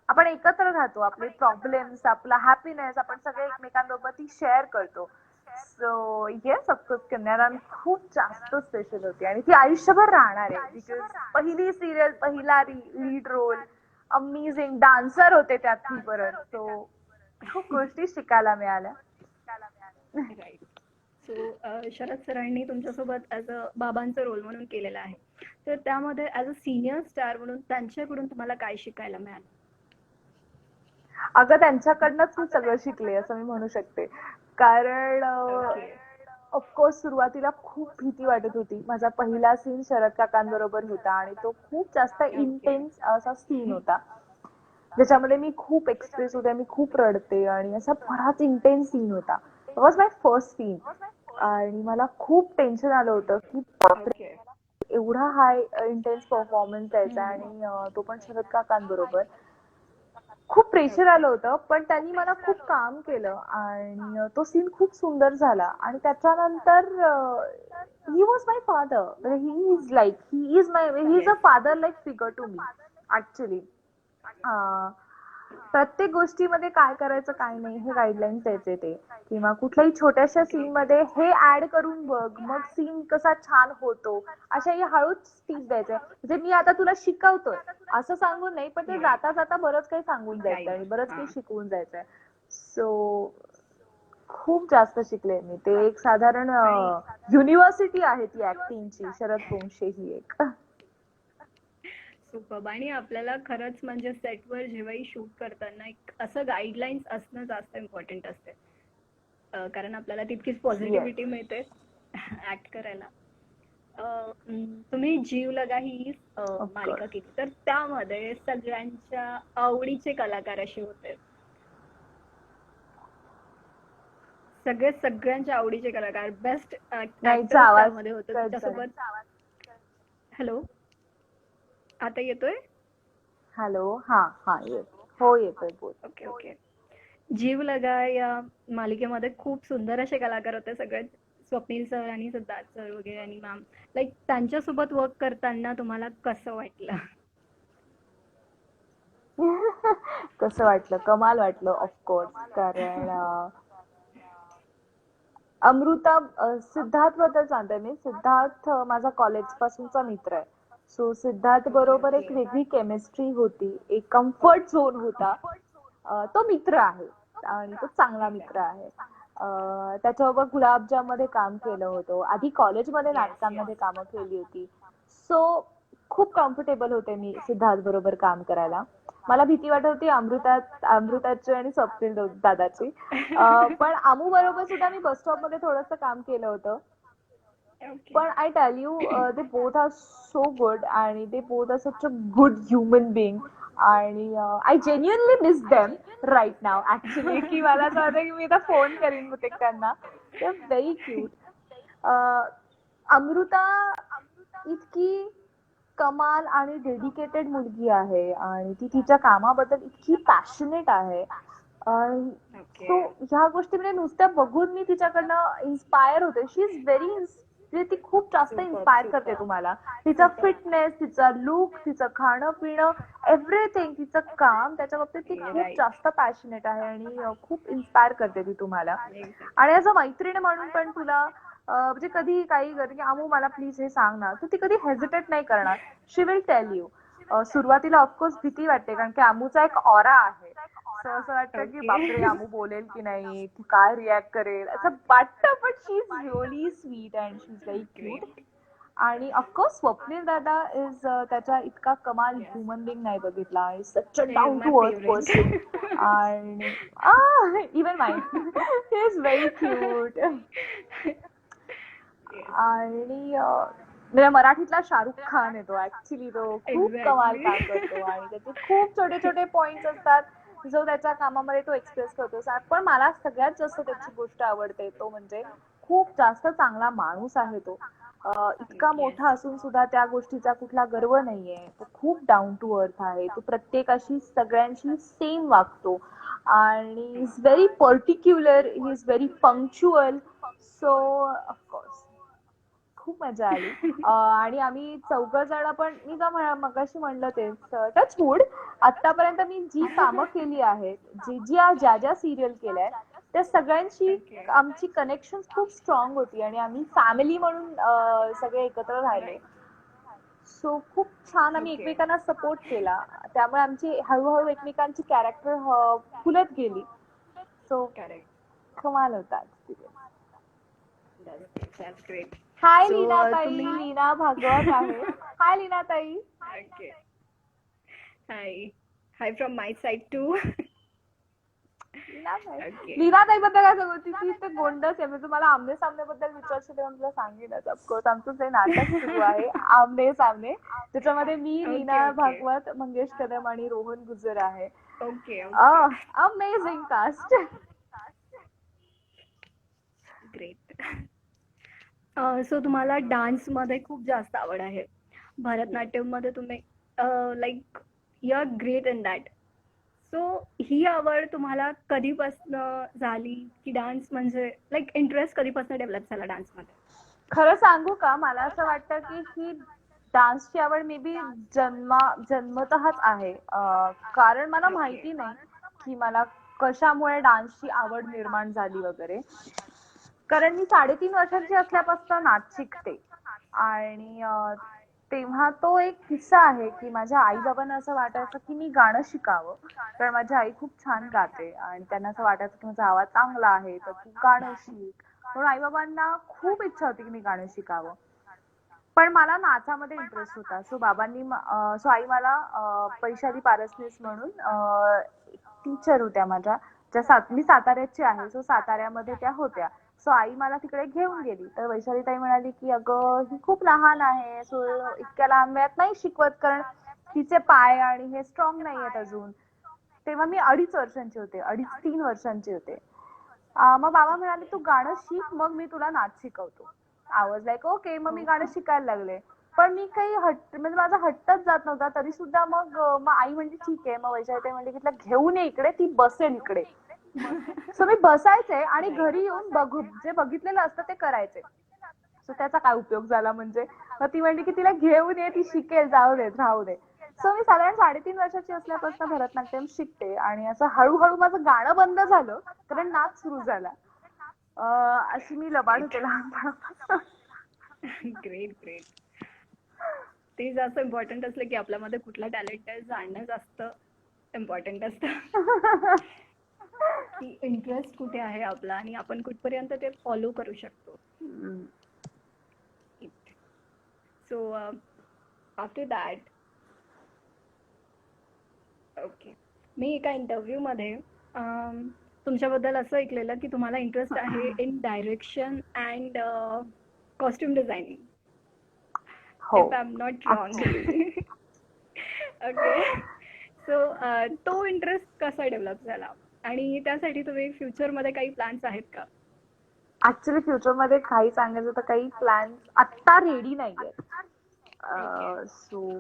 आपण एकत्र राहतो, आपले प्रॉब्लेम्स, आपला हॅपीनेस आपण सगळे एकमेकांबरोबर ती शेअर करतो. सो येस, ऑफकोर्स कन्यादान खूप जास्त स्पेशल होती आणि ती आयुष्यभर राहणार आहे. बिकॉज पहिली सिरियल, पहिला लीड रोल, अमेझिंग डान्सर होते त्यात मी परत. सो खूप गोष्टी शिकायला मिळाल्या. राईट. सो शरद सरांनी तुमच्यासोबत ॲज अ बाबांचा रोल म्हणून केलेला आहे. तर त्यामध्ये ॲज अ सिनियर स्टार म्हणून त्यांच्याकडून तुम्हाला काय शिकायला मिळालं? अगं त्यांच्याकडनंच मी सगळं शिकले असं मी म्हणू शकते. कारण ओके. ऑफकोर्स सुरुवातीला खूप भीती वाटत होती. माझा पहिला सीन शरद काकांबरोबर होता आणि तो खूप जास्त ओके. इंटेन्स असा सीन होता, ज्याच्यामध्ये मी खूप एक्सप्रेस होते, मी खूप रडते आणि असा बराच इंटेन्स सीन होता. वॉज माय फर्स्ट सीन आणि मला खूप टेन्शन आलं होतं की बापरे, ओके. एवढा हाय इंटेन्स परफॉर्मन्स द्यायचा हम्म. आणि तो पण शरद काकांबरोबर. खूप प्रेशर ओके. आलं होतं, पण त्यांनी मला खूप काम केलं आणि तो सीन खूप सुंदर झाला. आणि त्याच्यानंतर he was my father, he is a yes. Father like figure to me actually. प्रत्येक गोष्टीमध्ये काय करायचं काय नाही हे गाईडलाईन्स द्यायचे ते, किंवा कुठल्याही छोट्याशा ओके. सीन मध्ये हे ऍड करून बघ, मग सीन कसा छान होतो, अशा या हळूच टिप्स द्यायचे. म्हणजे मी आता तुला शिकवतोय असं सांगून नाही, पण ते राईट. जाता जाता बरंच काही सांगून जायचं गाईड. आणि बरंच काही हां. शिकवून जायचंय. सो खूप जास्त शिकले मी. ते एक साधारण आणि युनिव्हर्सिटी आहे ती ऍक्टिंगची, शरद पोंक्षे ही एक. सुपर्ब. आणि आपल्याला खरंच म्हणजे सेटवर जेव्हाही शूट करताना एक असं गाईडलाईन्स असणं जास्त इम्पॉर्टंट असते. कारण आपल्याला तितकीच येस, पॉझिटिव्हिटी मिळते ऍक्ट करायला. तुम्ही जीव लगा ही मालिका ऑफकोर्स. केली, तर त्यामध्ये सगळ्यांच्या आवडीचे कलाकार असे होते. सगळ्यांच्या आवडीचे कलाकार, बेस्ट नाहीचा ऍक्टर्स आवाज त्यामध्ये होते कट झाला. तुमच्यासोबत. हॅलो, आता येतोय? हॅलो, हा हा येत, हो येतोय, बोल. Okay okay. जीव लगा या मालिकेमध्ये खूप सुंदर असे कलाकार होते सगळे. स्वप्नील सर आणि सिद्धार्थ सर वगैरे आणि मॅम, लाईक त्यांच्यासोबत वर्क करताना तुम्हाला कसं वाटलं? कसं वाटलं? कमाल वाटलं ऑफकोर्स. कारण अमृता सिद्धार्थ बद्दल सांगते मी. सिद्धार्थ माझा कॉलेज पासूनचा मित्र आहे. सो सिद्धार्थ बरोबर एक ओके. वेगळी केमिस्ट्री होती, एक कम्फर्ट झोन होता. तो मित्र आहे आणि तो चांगला मित्र आहे. त्याच्याबरोबर गुलाबजाम मध्ये काम केलं होतं, आधी कॉलेजमध्ये येस, येस. नाटकांमध्ये कामं केली होती. सो खूप कम्फर्टेबल होते मी सिद्धार्थ बरोबर काम करायला. मला भीती वाटत होती अमृताची आणि स्वप्नील दादाची. पण आमू बरोबर सुद्धा मी बस स्टॉप मध्ये थोडंसं काम केलं होतं. ओके. पण I tell you they both are so good आणि they both are such a good human being. आणि I genuinely miss them right now actually, की मला असं वाटतं की मी आता फोन करीन बहुतेक त्यांना. They are very cute. Amruta इतकी कमाल आणि डेडिकेटेड मुलगी आहे आणि ती तिच्या कामाबद्दल इतकी पॅशनेट आहे. ओके. सो ह्या गोष्टी म्हणजे नुसत्या बघून मी तिच्याकडनं इन्स्पायर होते. शी इज व्हेरी म्हणजे ती खूप जास्त सुपर, इन्स्पायर करते सुपर, तुम्हाला. तिचा सुपर. फिटनेस, तिचा लुक, तिचं खाणं पिणं, एव्हरीथिंग, तिचं काम, त्याच्या बाबतीत ती खूप राईट. जास्त पॅशनेट आहे आणि खूप इन्स्पायर करते ती तुम्हाला. एक्झॅक्टली. आणि ॲज अ मैत्रीण म्हणून पण तुला म्हणजे कधी काही कर की अमू मला प्लीज हे सांग ना, तर ती कधी हेजिटेट नाही करणार. शी विल टेल यू. सुरुवातीला ऑफकोर्स भीती वाटते कारण की अमूचा एक ऑरा आहे. सो असं वाटतं की ओके. बापरे अमू बोलेल की नाही, ती काय रिॲक्ट करेल असं वाटतं. But she is really sweet and she is very cute. Great. आणि ऑफकोर्स स्वप्नील दादा इज त्याच्या इतका कमाल येस. ह्युमन बिंग नाही बघितला आणि such a he is down my to earth person. Favourite. आणि even mind he is very cute. Yes. आणि म्हणजे मराठीतला शाहरुख खान आहे तो. ऍक्च्युली तो खूप कमाल काम करतो आणि एक्झॅक्टली. त्याचे खूप छोटे छोटे पॉइंट्स असतात जो त्याच्या कामामध्ये तो एक्सप्रेस करतो. पण मला सगळ्यात जास्त त्याची गोष्ट आवडते तो म्हणजे खूप जास्त चांगला माणूस आहे तो. इतका येस. मोठा असून सुद्धा त्या गोष्टीचा कुठला गर्व नाहीये. तो खूप डाऊन टू अर्थ आहे. तो प्रत्येकाशी सगळ्यांशी सेम वागतो आणि is very particular. He is very punctual. So of course खूप मजा आली. आणि आम्ही चौघ जण पण मी का मगाशी म्हणलं तेच टचवूड आतापर्यंत मी जी कामं केली आहेत, ज्या ज्या सिरियल केल्या त्या सगळ्यांशी ओके. आमची कनेक्शन खूप स्ट्रॉंग होती आणि आम्ही फॅमिली म्हणून सगळे एकत्र राहिलो. राईट. सो खूप छान आम्ही ओके. एकमेकांना सपोर्ट केला. त्यामुळे आमची हळूहळू एकमेकांची कॅरेक्टर फुलत गेली. So correct. कमाल होता. That's great. Hi so Leena tai. तुम्ही लीना भागवत आहे. Hi Leena tai. Okay. Hi. Hi from my side too. Okay. Leena tai बद्दल काय सांगू, ती ते गोंडस आहे. मी तुम्हाला आमने सामने बद्दल विचारशील तेव्हा तुला सांगेनच. ऑफकोर्स आमचं जे नाटक सुरू आहे आमने सामने, त्याच्यामध्ये मी ओके. लीना ओके. भागवत, मंगेश कदम आणि रोहन गुजर आहे. Okay. Okay. Amazing cast. Great. So तुम्हाला डान्समध्ये खूप जास्त आवड आहे. भरतनाट्यममध्ये तुम्ही like you are great in that. So ही आवड तुम्हाला कधीपासनं झाली की डान्स म्हणजे लाईक इंटरेस्ट कधीपासून डेव्हलप झाला डान्समध्ये? खरं सांगू का, मला असं वाटतं की ही डान्सची आवड मे बी जन्मतःच आहे. कारण मला ओके. माहिती नाही की मला कशामुळे डान्सची आवड निर्माण झाली वगैरे. कारण मी 3.5 वर्षांची असल्यापासून नाच शिकते आणि तेव्हा तो एक किस्सा आहे की माझ्या आई बाबांना असं वाटायचं की मी गाणं शिकावं. कारण माझी आई खूप छान गाते आणि त्यांना असं वाटायचं की माझा आवाज चांगला आहे तर तू गाणं शिक. म्हणून आई बाबांना खूप इच्छा होती की मी गाणं शिकावं. पण मला नाचामध्ये इंटरेस्ट होता. सो आई मला पैशाली पारसनीस म्हणून टीचर होत्या माझ्या, मी साताऱ्याची आहे. सो साताऱ्यामध्ये त्या होत्या. सो आई मला तिकडे घेऊन गेली. तर वैशाली ताई म्हणाली की अगं ही खूप लहान आहे, सो इतक्या लहान वयात नाही शिकवत कारण तिचे पाय आणि हे स्ट्रॉंग नाही आहेत अजून. तेव्हा मी 2.5 वर्षांची होते, 2.5-3 वर्षांची होते. मग बाबा म्हणाले तू गाणं शिक, मग मी तुला नाच शिकवतो. I was like okay. मग मी गाणं शिकायला लागले. पण मी काही म्हणजे माझा हट्टच जात नव्हता. तरी सुद्धा मग आई म्हणजे ठीक आहे. मग वैशाली म्हणली की तिला घेऊन ये इकडे, ती बसेल इकडे. सो मी बसायचे आणि घरी येऊन जे बघितलेलं असतं ते करायचे. सो त्याचा काय उपयोग झाला म्हणजे, मग ती म्हणली की तिला घेऊन ये, ती शिकेल, जाऊ दे, राहू दे. सो मी साधारण 3.5 वर्षाची असल्यापासून भरतनाट्यम शिकते आणि असं हळूहळू माझं गाणं बंद झालं कारण नाच सुरू झाला. अशी मी लबाड होते लहानपणापासून. Great great. ते जास्त इम्पॉर्टंट असलं की आपल्यामध्ये कुठला टॅलेंट आहे जाणणं जास्त इम्पॉर्टंट असतं. की इंटरेस्ट कुठे आहे आपला आणि आपण कुठपर्यंत ते फॉलो करू शकतो. Hmm. So after that okay, मी एका इंटरव्ह्यूमध्ये तुमच्याबद्दल असं ऐकलेलं की तुम्हाला इंटरेस्ट आहे in direction and costume designing, हो, if I am not wrong. Actually okay. So तो इंटरेस्ट कसा डेव्हलप झाला आणि त्यासाठी तुम्ही फ्युचरमध्ये काही प्लॅन्स आहेत का? ऍक्च्युली फ्युचरमध्ये काही सांगायचं तर काही प्लॅन आत्ता रेडी नाहीयेत. ओके. So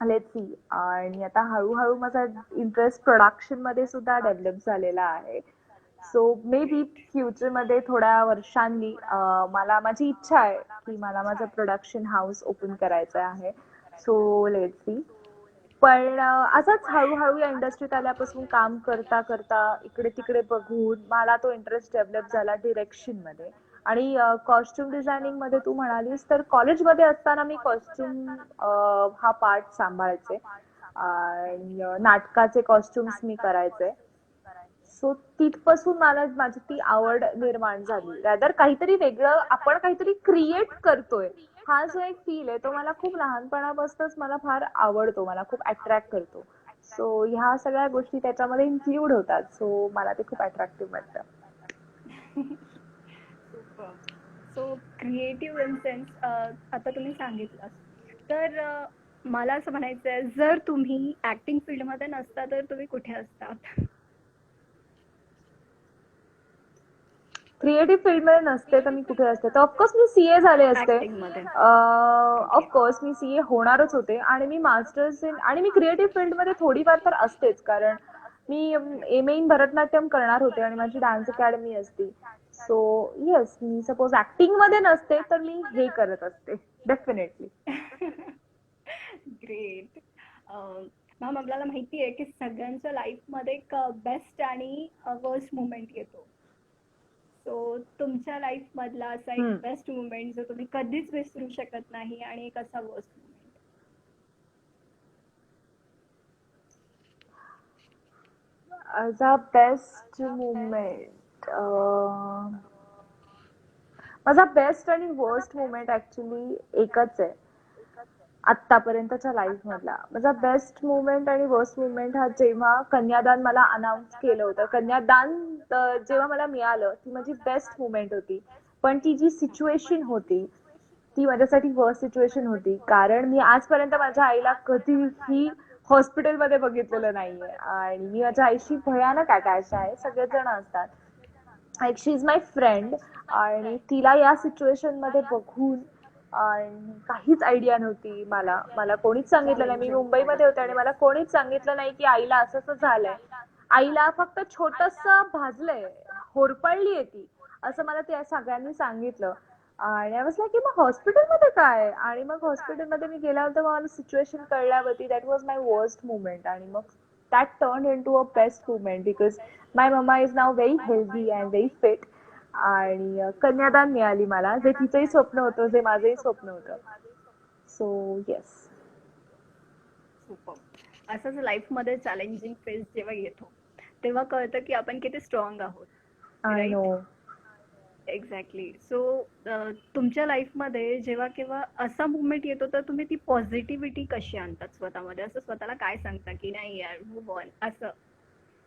let's see. आणि आता हळूहळू माझा इंटरेस्ट प्रोडक्शन मध्ये सुद्धा डेव्हलप झालेला आहे. So may be great. फ्युचरमध्ये थोड्या वर्षांनी मला माझी इच्छा आहे की मला माझं प्रोडक्शन हाऊस ओपन करायचं आहे. So let's see. पण असंच हळूहळू या इंडस्ट्रीत आल्यापासून काम करता करता इकडे तिकडे बघून मला तो इंटरेस्ट डेव्हलप झाला डिरेक्शन मध्ये. आणि कॉस्ट्युम डिझायनिंग मध्ये तू म्हणालीस तर कॉलेजमध्ये असताना मी कॉस्ट्युम हा पार्ट सांभाळायचे आणि नाटकाचे कॉस्ट्युम्स मी करायचे. सो तिथपासून मला माझी ती आवड निर्माण झाली. रॅदर काहीतरी वेगळं आपण काहीतरी क्रिएट करतोय हा जो एक फील आहे तो मला खूप लहानपणापासूनच मला फार आवडतो, मला खूप अट्रॅक्ट करतो. सो ह्या सगळ्या गोष्टी त्याच्यामध्ये इन्क्लूड होतात. सो मला ते खूप अट्रॅक्टिव्ह वाटतं. Super. So creative in sense आता तुम्ही सांगितलं तर मला असं म्हणायचं आहे, जर तुम्ही ऍक्टिंग फील्डमध्ये नसता तर तुम्ही कुठे असतात? क्रिएटिव्ह फील्डमध्ये नसते तर मी कुठे असते तर ऑफकोर्स मी सीए झाले असते. ऍक्टिंग मध्ये. ओके. ऑफकोर्स मी सीए होणारच होते आणि मी मास्टर्स इन आणि मी क्रिएटिव्ह फील्डमध्ये थोडीफार तर असतेच कारण मी एम ए इन भरतनाट्यम करणार होते आणि माझी डान्स अकॅडमी असती. सो येस, मी सपोज ऍक्टिंग मध्ये नसते तर मी हे करत असते डेफिनेटली. ग्रेट. मॅम, आपल्याला माहिती आहे की सगळ्यांच्या लाईफमध्ये एक बेस्ट आणि वर्स्ट मुमेंट येतो. सो तुमच्या लाईफ मधला असा एक बेस्ट मुमेंट जो तुम्ही कधीच विसरू शकत नाही आणि एक असा वर्स्ट मुमेंट. माझा बेस्ट मुमेंट माझा बेस्ट आणि वर्स्ट मुमेंट ऍक्च्युली एकच आहे आतापर्यंतच्या लाईफ मधला. माझा बेस्ट मुवमेंट आणि वर्स्ट मुवमेंट हा जेव्हा कन्यादान मला अनाऊन्स केलं होतं, कन्यादान जेव्हा मला मिळालं ती माझी बेस्ट मुवमेंट होती. पण ती जी सिच्युएशन होती ती माझ्यासाठी वर्स्ट सिच्युएशन होती कारण मी आजपर्यंत माझ्या आईला कधीही हॉस्पिटलमध्ये बघितलेलं नाहीये आणि मी माझ्या आईशी भयानक अटॅच आहे. सगळेच जण असतात like she is my friend आणि तिला या सिच्युएशन मध्ये बघून आणि काहीच आयडिया नव्हती मला मला कोणीच सांगितलं नाही. मी चॅलेंजिंग. मुंबईमध्ये होते आणि मला कोणीच सांगितलं नाही की आईला असं असं झालंय. आईला फक्त छोटस भाजलंय, होरपळलीये ती, असं मला त्या सगळ्यांनी सांगितलं. आणि आय वाज लाईक की मग हॉस्पिटलमध्ये काय? आणि मग हॉस्पिटलमध्ये मी गेल्यानंतर मग मला सिच्युएशन कळल्यावरती that was my worst moment आणि मग that turned into a best moment because my mama is now very healthy and very fit. आणि कन्यादान मिळाली मला, जे तिचंही स्वप्न होतं, जे माझंही स्वप्न होतं. So yes. सुपर. असंच लाईफमध्ये चॅलेंजिंग फेज जेव्हा येतो तेव्हा कळतं की आपण किती स्ट्रॉंग आहोत. I know. Right. Exactly. So तुमच्या लाईफमध्ये जेव्हा केव्हा असा मुवमेंट येतो तर तुम्ही ती पॉझिटिव्हिटी कशी आणतात स्वतःमध्ये? असं स्वतःला काय सांगता की नाही यार, मूव्ह ऑन, असं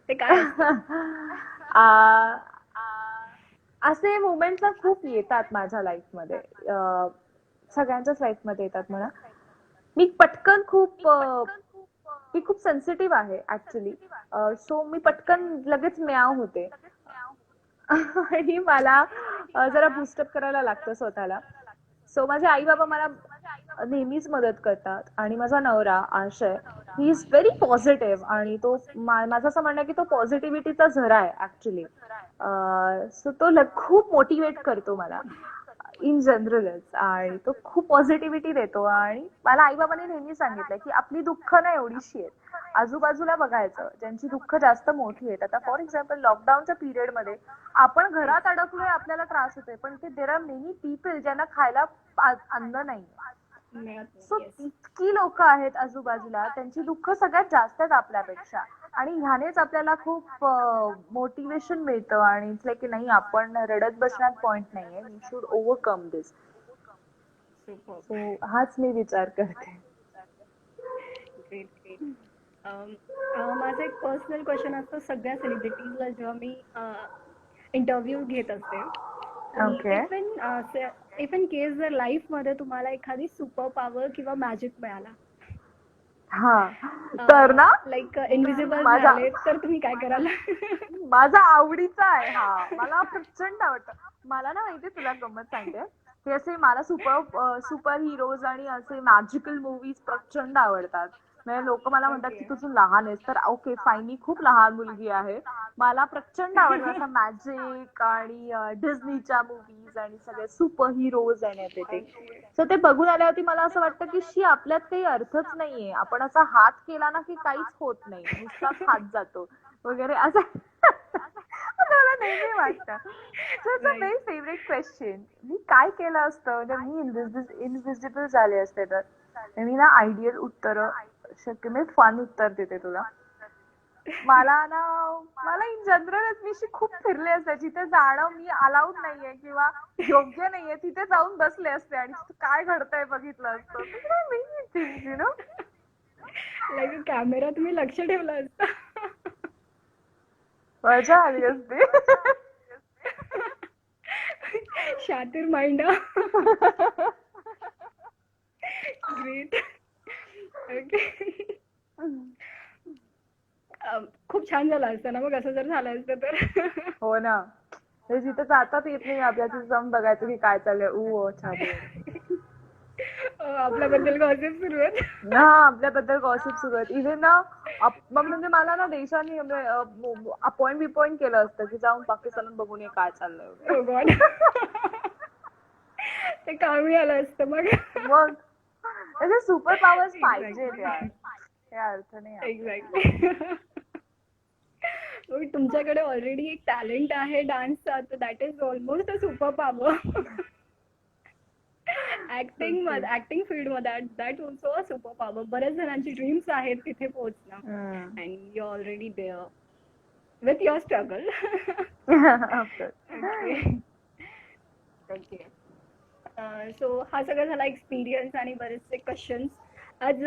ते काय असतं? असे मुवमेंट ना खूप येतात माझ्या लाईफमध्ये. सगळ्यांच्याच लाईफमध्ये येतात म्हणा. मी पटकन खूप मी खूप सेन्सिटिव्ह आहे ऍक्च्युली. सो मी पटकन लगेच म्याव होते आणि मला जरा बुस्टअप करायला लागतं स्वतःला. सो माझे आई बाबा मला नेहमीच मदत करतात आणि माझा नवरा आशय ही इज व्हेरी पॉझिटिव्ह आणि तो माझं असं म्हणणं आहे की तो पॉझिटिव्हिटीचा झरा आहे ऍक्च्युली. सो तो खूप मोटिवेट करतो मला इन जनरलच आणि तो खूप पॉझिटिव्हिटी देतो. आणि मला आई बाबांनी नेहमी सांगितलंय की आपली दुःख ना एवढीशी आहेत आजूबाजूला बघायचं ज्यांची दुःख जास्त मोठी आहेत. आता फॉर एक्झाम्पल लॉकडाऊनच्या पिरियड मध्ये आपण घरात अडकलोय, आपल्याला त्रास होतोय, पण ते देर आर मेनी पीपल ज्यांना खायला अन्न नाही. सो इतकी लोक आहेत आजूबाजूला, त्यांची दुःख सगळ्यात जास्त आहेत आपल्यापेक्षा, आणि ह्यानेच आपल्याला खूप मोटिवेशन मिळतं आणि इट्स लाईक की नाही, आपण रडत बसण्यात पॉइंट नाहीये, we should overcome this. So हाच मी विचार करते. Great great. माझा एक पर्सनल क्वेश्चन असतो सगळ्या सेलिब्रिटीजला जेव्हा मी इंटरव्ह्यू घेत असते, की ओके. इफ इन केस जर लाईफमध्ये तुम्हाला एखादी सुपर पॉवर किंवा मॅजिक मिळाला, हा तर ना, लाईक इनविजिबल माझा झाले, तर तुम्ही काय कराल? माझा आवडीचा आहे हा, मला प्रचंड आवडतं. मला ना माहितीये, तुला गंमत सांगते, हे असे मला सुपर हिरोज आणि असे मॅजिकल मूवीज प्रचंड आवडतात. म्हणजे लोक मला म्हणतात की तू लहान आहेस, तर ओके फाईन, मी खूप लहान मुलगी आहे, मला प्रचंड आवडतं असं मॅजिक आणि डिझनीच्या मूवीज आणि सगळे सुपर हिरोज आणि एव्हरीथिंग. सो ते बघून आल्यावरती मला असं वाटतं की शी, आपल्यात काही अर्थच नाहीये, आपण असा हात केला ना की काहीच होत नाही, नुसताच हात जातो वगैरे असं. मला नेहमी वाटतं. So it's a very favourite question, मी काय केलं असतं जर मी इनविजिबल झाले असते तर. मी ना आयडियल उत्तर, शक्य मी फन उत्तर देते तुला. मला इन जनरलच मी अशी खूप फिरले असते, जिथे जाणं मी अलाउड नाहीये किंवा योग्य नाहीये तिथे जाऊन बसले असते आणि तिथे काय घडतंय बघितलं असतं. Things you know. Like camera तुम्ही लक्ष ठेवलं असतं. मजा आली असते. शातीर माइंड. ग्रेट. ओके. खूप छान झालं असतं ना मग असं जर झालं असतं तर. हो ना, हे जिथे जातात येत नाही आपल्या, तिथे जाऊन बघायचं की काय चाललंय. छान. आपल्याबद्दल गॉसिप सुरू आहेत. हा, आपल्याबद्दल गॉसिप सुरू आहेत. इव्हन ना म्हणजे मला ना देशाने अपॉइंट केलं असतं की जाऊन पाकिस्तानात बघून ये काय चाललंय वगैरे. ओ गॉड. ते कामी आलं असतं मग. मग त्याचे सुपर पॉवर्स पाहिजेत यार, हे अर्थ नाही आहे. एक्झॅक्टली. तुमच्याकडे ऑलरेडी एक टॅलेंट आहे डान्सचा, तर that is almost a super power. Acting field मध्ये that also a super power. बऱ्याच जणांची ड्रीम्स आहेत तिथे पोहोचणं, and you already there with your struggle. Okay. So हा सगळा झाला एक्सपिरियन्स आणि बरेचसे क्वेश्चन्स. आज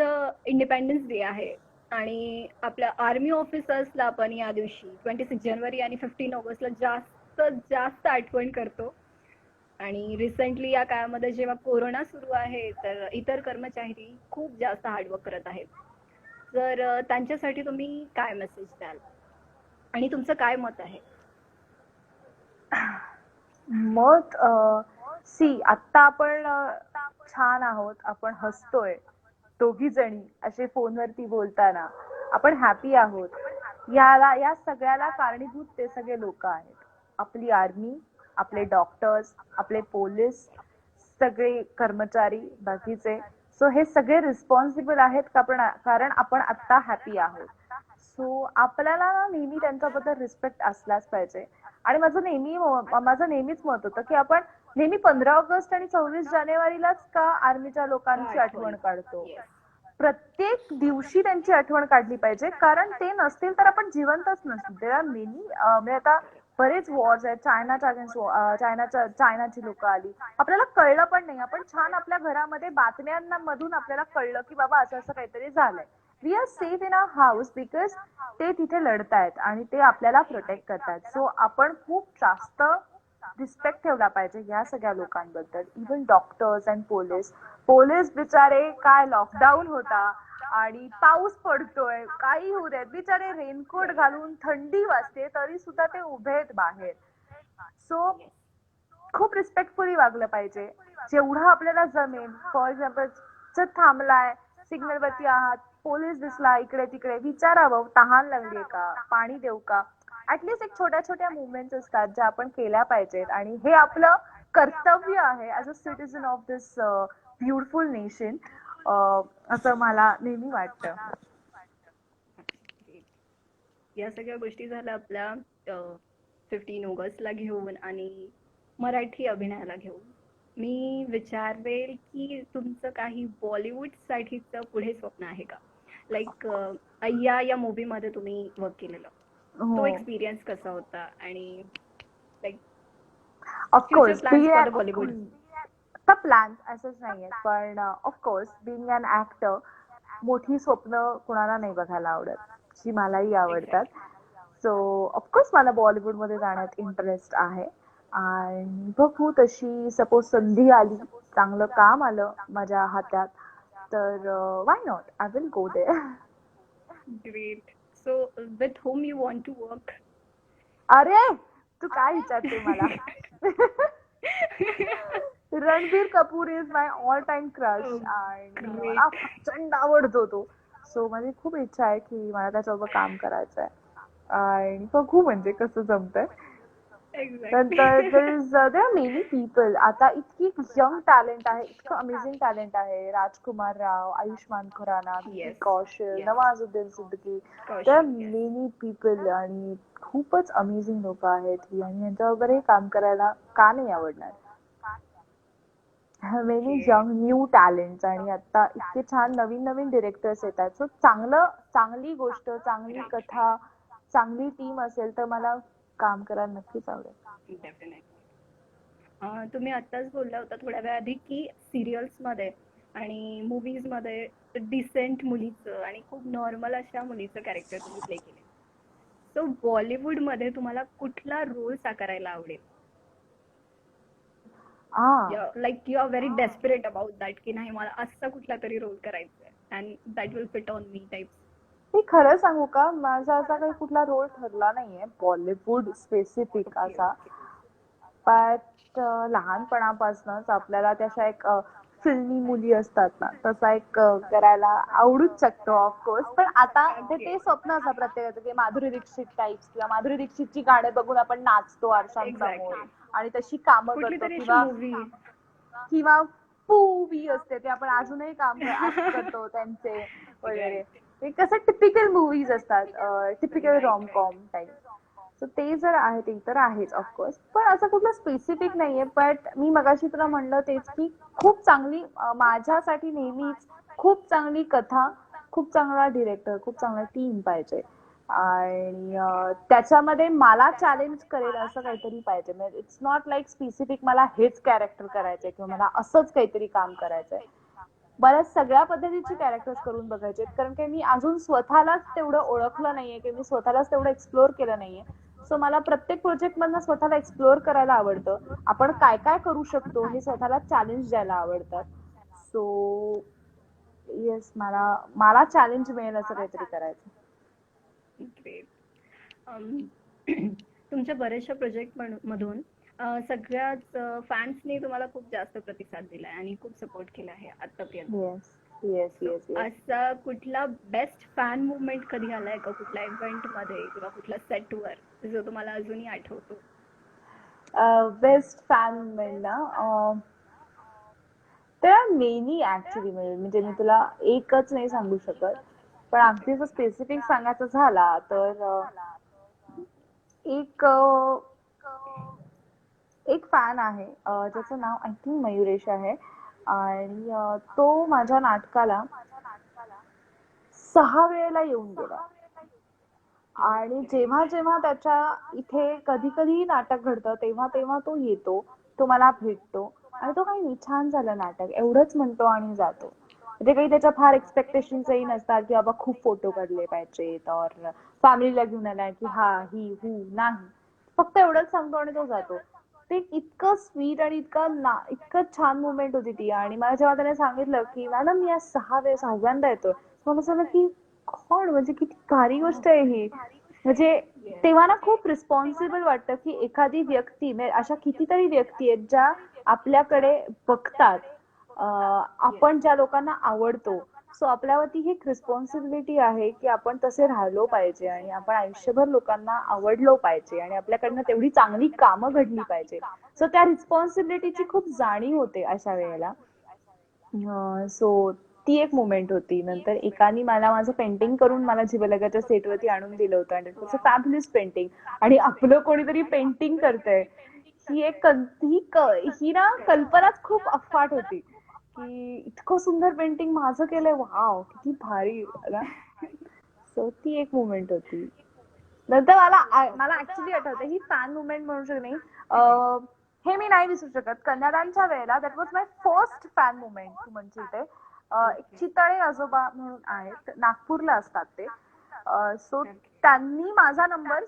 इंडिपेंडन्स डे आहे आणि आपल्या आर्मी ऑफिसर्सला आपण या दिवशी 26 जानेवारी आणि 15 ऑगस्टला जास्त जास्त आठवण करतो. आणि रिसेंटली या काळामध्ये जेव्हा कोरोना सुरू आहे, तर इतर कर्मचारी खूप जास्त हार्डवर्क करत आहेत. तर त्यांच्यासाठी तुम्ही काय मेसेज द्याल आणि तुमचं काय मत आहे? मत, सी आत्ता आपण छान आहोत, आपण हसतोय दोघी जणी असे फोनवरती बोलताना, आपण हॅपी आहोत. या सगळ्याला कारणीभूत ते सगळे लोक आहेत. आपली आर्मी, आपले डॉक्टर्स, आपले पोलीस, सगळे कर्मचारी बाकीचे. सो हे सगळे रिस्पॉन्सिबल आहेत कारण आपण आत्ता हॅपी आहोत. सो आपल्याला ना नेहमी त्यांच्याबद्दल रिस्पेक्ट असलाच पाहिजे. आणि माझं नेहमीच मत होतं की आपण नेहमी 15 ऑगस्ट आणि 26 जानेवारीलाच का आर्मीच्या लोकांची आठवण काढतो. प्रत्येक दिवशी त्यांची आठवण काढली पाहिजे, कारण ते नसतील तर आपण जिवंतच नसतो. देर आर मेनी, म्हणजे आता बरेच वॉर्स आहेत. चायनाची लोक आली, आपल्याला कळलं पण नाही. आपण छान आपल्या घरामध्ये बातम्यांमधून आपल्याला कळलं की बाबा असं असं काहीतरी झालंय. We are safe in our house because ते तिथे लढतायत आणि ते आपल्याला प्रोटेक्ट करतात. सो आपण खूप जास्त रिस्पेक्ट ठेवला पाहिजे या सगळ्या लोकांबद्दल. इव्हन डॉक्टर्स अँड पोलीस बिचारे, काय लॉकडाऊन होता आणि पाऊस पडतोय, काही होऊ देत, बिचारे रेनकोट घालून, थंडी वाजते तरी सुद्धा ते उभे आहेत बाहेर. सो खूप रिस्पेक्टफुली वागलं पाहिजे जेवढं आपल्याला जमेल. फॉर एक्झाम्पल थांबलाय, सिग्नल वरती आहात, पोलीस दिसला इकडे तिकडे, विचारावं तहान लागलीये का, पाणी देऊ का. ऍटलीस्ट एक छोट्या छोट्या मुवमेंट्स असतात ज्या आपण केल्या पाहिजेत, आणि हे आपलं कर्तव्य आहे as a citizen of this beautiful nation, असं मला नेहमी वाटतं. या सगळ्या गोष्टी झाल्या आपल्या 15 ऑगस्टला घेऊन आणि मराठी अभिनयाला घेऊन. मी विचारेल की तुमचं काही बॉलिवूड साठीचं पुढे स्वप्न आहे का? लाईक अय्या या मूवी मध्ये तुम्ही वर्क केलेलं, तो हो. एक्सपिरियन्स कसा होता आणि like future of course plans for the Bollywood? आता प्लॅन असंच नाहीये, पण ऑफकोर्स बिंग अन ऍक्टर मोठी स्वप्न कुणाला नाही बघायला आवडत, जी मलाही आवडतात. एक्झॅक्टली. सो ऑफकोर्स मला बॉलिवूड मध्ये जाण्यात इंटरेस्ट आहे आणि बघू तशी सपोज संधी आली, चांगलं काम आलं माझ्या हातात, तर why not, I will go there. Great. So with home you want to work? अरे तू काय विचारते मला? Ranbir Kapoor is my all time crush आणि मला ग्रेट. प्रचंड आवडतो तो. सो माझी खूप इच्छा आहे की मला त्याच्यावर काम करायचं आहे आणि बघू म्हणजे कसं जमतंय. नंतर exactly. There are many people, आता इतकी यंग टॅलेंट आहे, इतकं अमेझिंग टॅलेंट आहे. Rajkummar Rao, Ayushmann Khurrana, Vicky yes. Kaushal, yes. Nawazuddin Siddiqui, there are Kaushal. Yes. Many people आणि खूपच अमेझिंग लोक आहेत ही, आणि यांच्यावरही काम करायला का नाही आवडणार. Many okay. Young new talents आणि आता इतके छान नवीन नवीन डिरेक्टर्स येतात. सो चांगली गोष्ट, चांगली राईट. कथा, चांगली टीम असेल तर मला काम करायला नक्कीच आवडेल. डेफिनेटली. तुम्ही आत्ताच बोलला होता थोड्या वेळ आधी की सिरियल्स मध्ये आणि मूवीज मध्ये डिसेंट मुलीचं आणि खूप नॉर्मल अशा मुलीचं कॅरेक्टर तुम्ही प्ले केले. सो बॉलिवूड मध्ये तुम्हाला कुठला रोल साकारायला आवडेल? हा, like you are very desperate about that की नाही मला असा कुठला तरी रोल करायचा आहे and that will fit on me types. मी खरं सांगू का, माझा असा काही कुठला रोल ठरला नाहीये बॉलिवूड स्पेसिफिक ओके. असा. बट लहानपणापासूनच आपल्याला तशा एक फिल्मी मुली असतात ना, तसा एक करायला आवडूच शकतो ऑफकोर्स. पण आता ओके. ते स्वप्न असतं प्रत्येकाचं की माधुरी दीक्षित टाइप्स, किंवा माधुरी दीक्षितची गाणे बघून आपण नाचतो आरशांसमोर एक्झॅक्टली. आणि तशी कामं कुठली करतो, तरी अशी किंवा मूवी. किंवा मूवी असते ते आपण अजूनही ऍक्ट करतो त्यांचे वगैरे. राईट. ते कसं टिपिकल मूवीज असतात, typical right. Romcom type. So ते जर आहे ते तर आहेच ऑफकोर्स, पण असं कुठलं स्पेसिफिक नाहीये. बट मी मगाशी तुला म्हणलं तेच की खूप चांगली माझ्यासाठी नेहमीच खूप चांगली कथा, खूप चांगला डिरेक्टर, खूप चांगला टीम पाहिजे आणि त्याच्यामध्ये मला चॅलेंज करेल असं काहीतरी पाहिजे. म्हणजे इट्स नॉट लाईक स्पेसिफिक मला हेच कॅरेक्टर करायचंय किंवा मला असंच काहीतरी काम करायचंय. मला सगळ्या पद्धतीचे कॅरेक्टर्स करून बघायचे, कारण की मी अजून स्वतःलाच तेवढं ओळखलं नाहीये, की मी स्वतःलाच तेवढं एक्सप्लोर केलं नाहीये. सो मला प्रत्येक प्रोजेक्ट मधनं स्वतःला एक्सप्लोर करायला आवडतं. आपण काय काय करू शकतो हे स्वतःला चॅलेंज द्यायला आवडतात. सो येस, मला मला चॅलेंज मिळेल असं काहीतरी करायचं. ग्रेट. तुमच्या बऱ्याचशा प्रोजेक्ट मधून सगळ्याच फॅन्सनी तुम्हाला खूप जास्त प्रतिसाद दिलाय आणि खूप सपोर्ट केला आहे आतापर्यंत. Yes yes so yes yes. असा कुठला बेस्ट फॅन मुवमेंट कधी आलाय का कुठल्या इव्हेंट मध्ये किंवा कुठल्या सेटवर जो तुम्हाला अजूनही आठवतो? बेस्ट फॅन ना, there are many actually. म्हणजे मी तुला एकच नाही सांगू शकत, पण अगदी जर स्पेसिफिक सांगायचं झाला तर एक एक फॅन आहे, ज्याचं नाव आय थिंक मयुरेश आहे, आणि तो माझ्या नाटकाला 6 वेळेला येऊन गेला. आणि जेव्हा जेव्हा त्याच्या इथे कधी कधी नाटक घडतं तेव्हा तेव्हा तो येतो, तो मला भेटतो आणि तो काही नाही, छान झालं नाटक एवढंच म्हणतो आणि जातो. म्हणजे काही त्याच्या फार एक्सपेक्टेशन्सही नसतात की बाबा खूप फोटो काढले पाहिजेत और फॅमिलीला घेऊन आलाय की हा ही हू नाही, फक्त एवढंच सांगतो आणि तो जातो. ते इतकं स्वीट आणि इतकं छान मुवमेंट होती ती. आणि मला जेव्हा त्याने सांगितलं की मॅडम मी आज 6व्यांदा येतोय, मला असं वाटलं की कोण, म्हणजे किती भारी गोष्ट आहे ही. म्हणजे तेव्हा ना खूप रिस्पॉन्सिबल वाटतं की एखादी व्यक्ती, म्हणजे अशा कितीतरी व्यक्ती आहेत ज्या आपल्याकडे बघतात, आपण ज्या लोकांना आवडतो. सो आपल्यावरती ही एक रिस्पॉन्सिबिलिटी आहे की आपण तसे राहिलो पाहिजे आणि आपण आयुष्यभर लोकांना आवडलो पाहिजे आणि आपल्याकडनं तेवढी चांगली कामं घडली पाहिजे. सो त्या रिस्पॉन्सिबिलिटीची खूप जाणीव होते अशा वेळेला. सो ती एक मुमेंट होती. नंतर एकाने मला माझं पेंटिंग करून मला झिबलगाच्या सेटवरती आणून दिलं होतं आणि त्याचं फॅब्युलस पेंटिंग. आणि आपलं कोणीतरी पेंटिंग करतंय ही एक ही ना कल्पनाच खूप अफाट होती की इतकं सुंदर पेंटिंग माझं केलंय, वाव किती भारी ना. सो ती एक मुमेंट होती. नंतर मला ऍक्च्युली आठवतं, ही फॅन मुवमेंट म्हणू शकत नाही. हे मी नाही विसरू शकत. कन्यादानच्या वेळेला that was my first fan moment तू म्हणशील ते. एक ओके. चितळे आजोबा म्हणून आहेत, नागपूरला असतात ते. सो त्यांनी माझा नंबर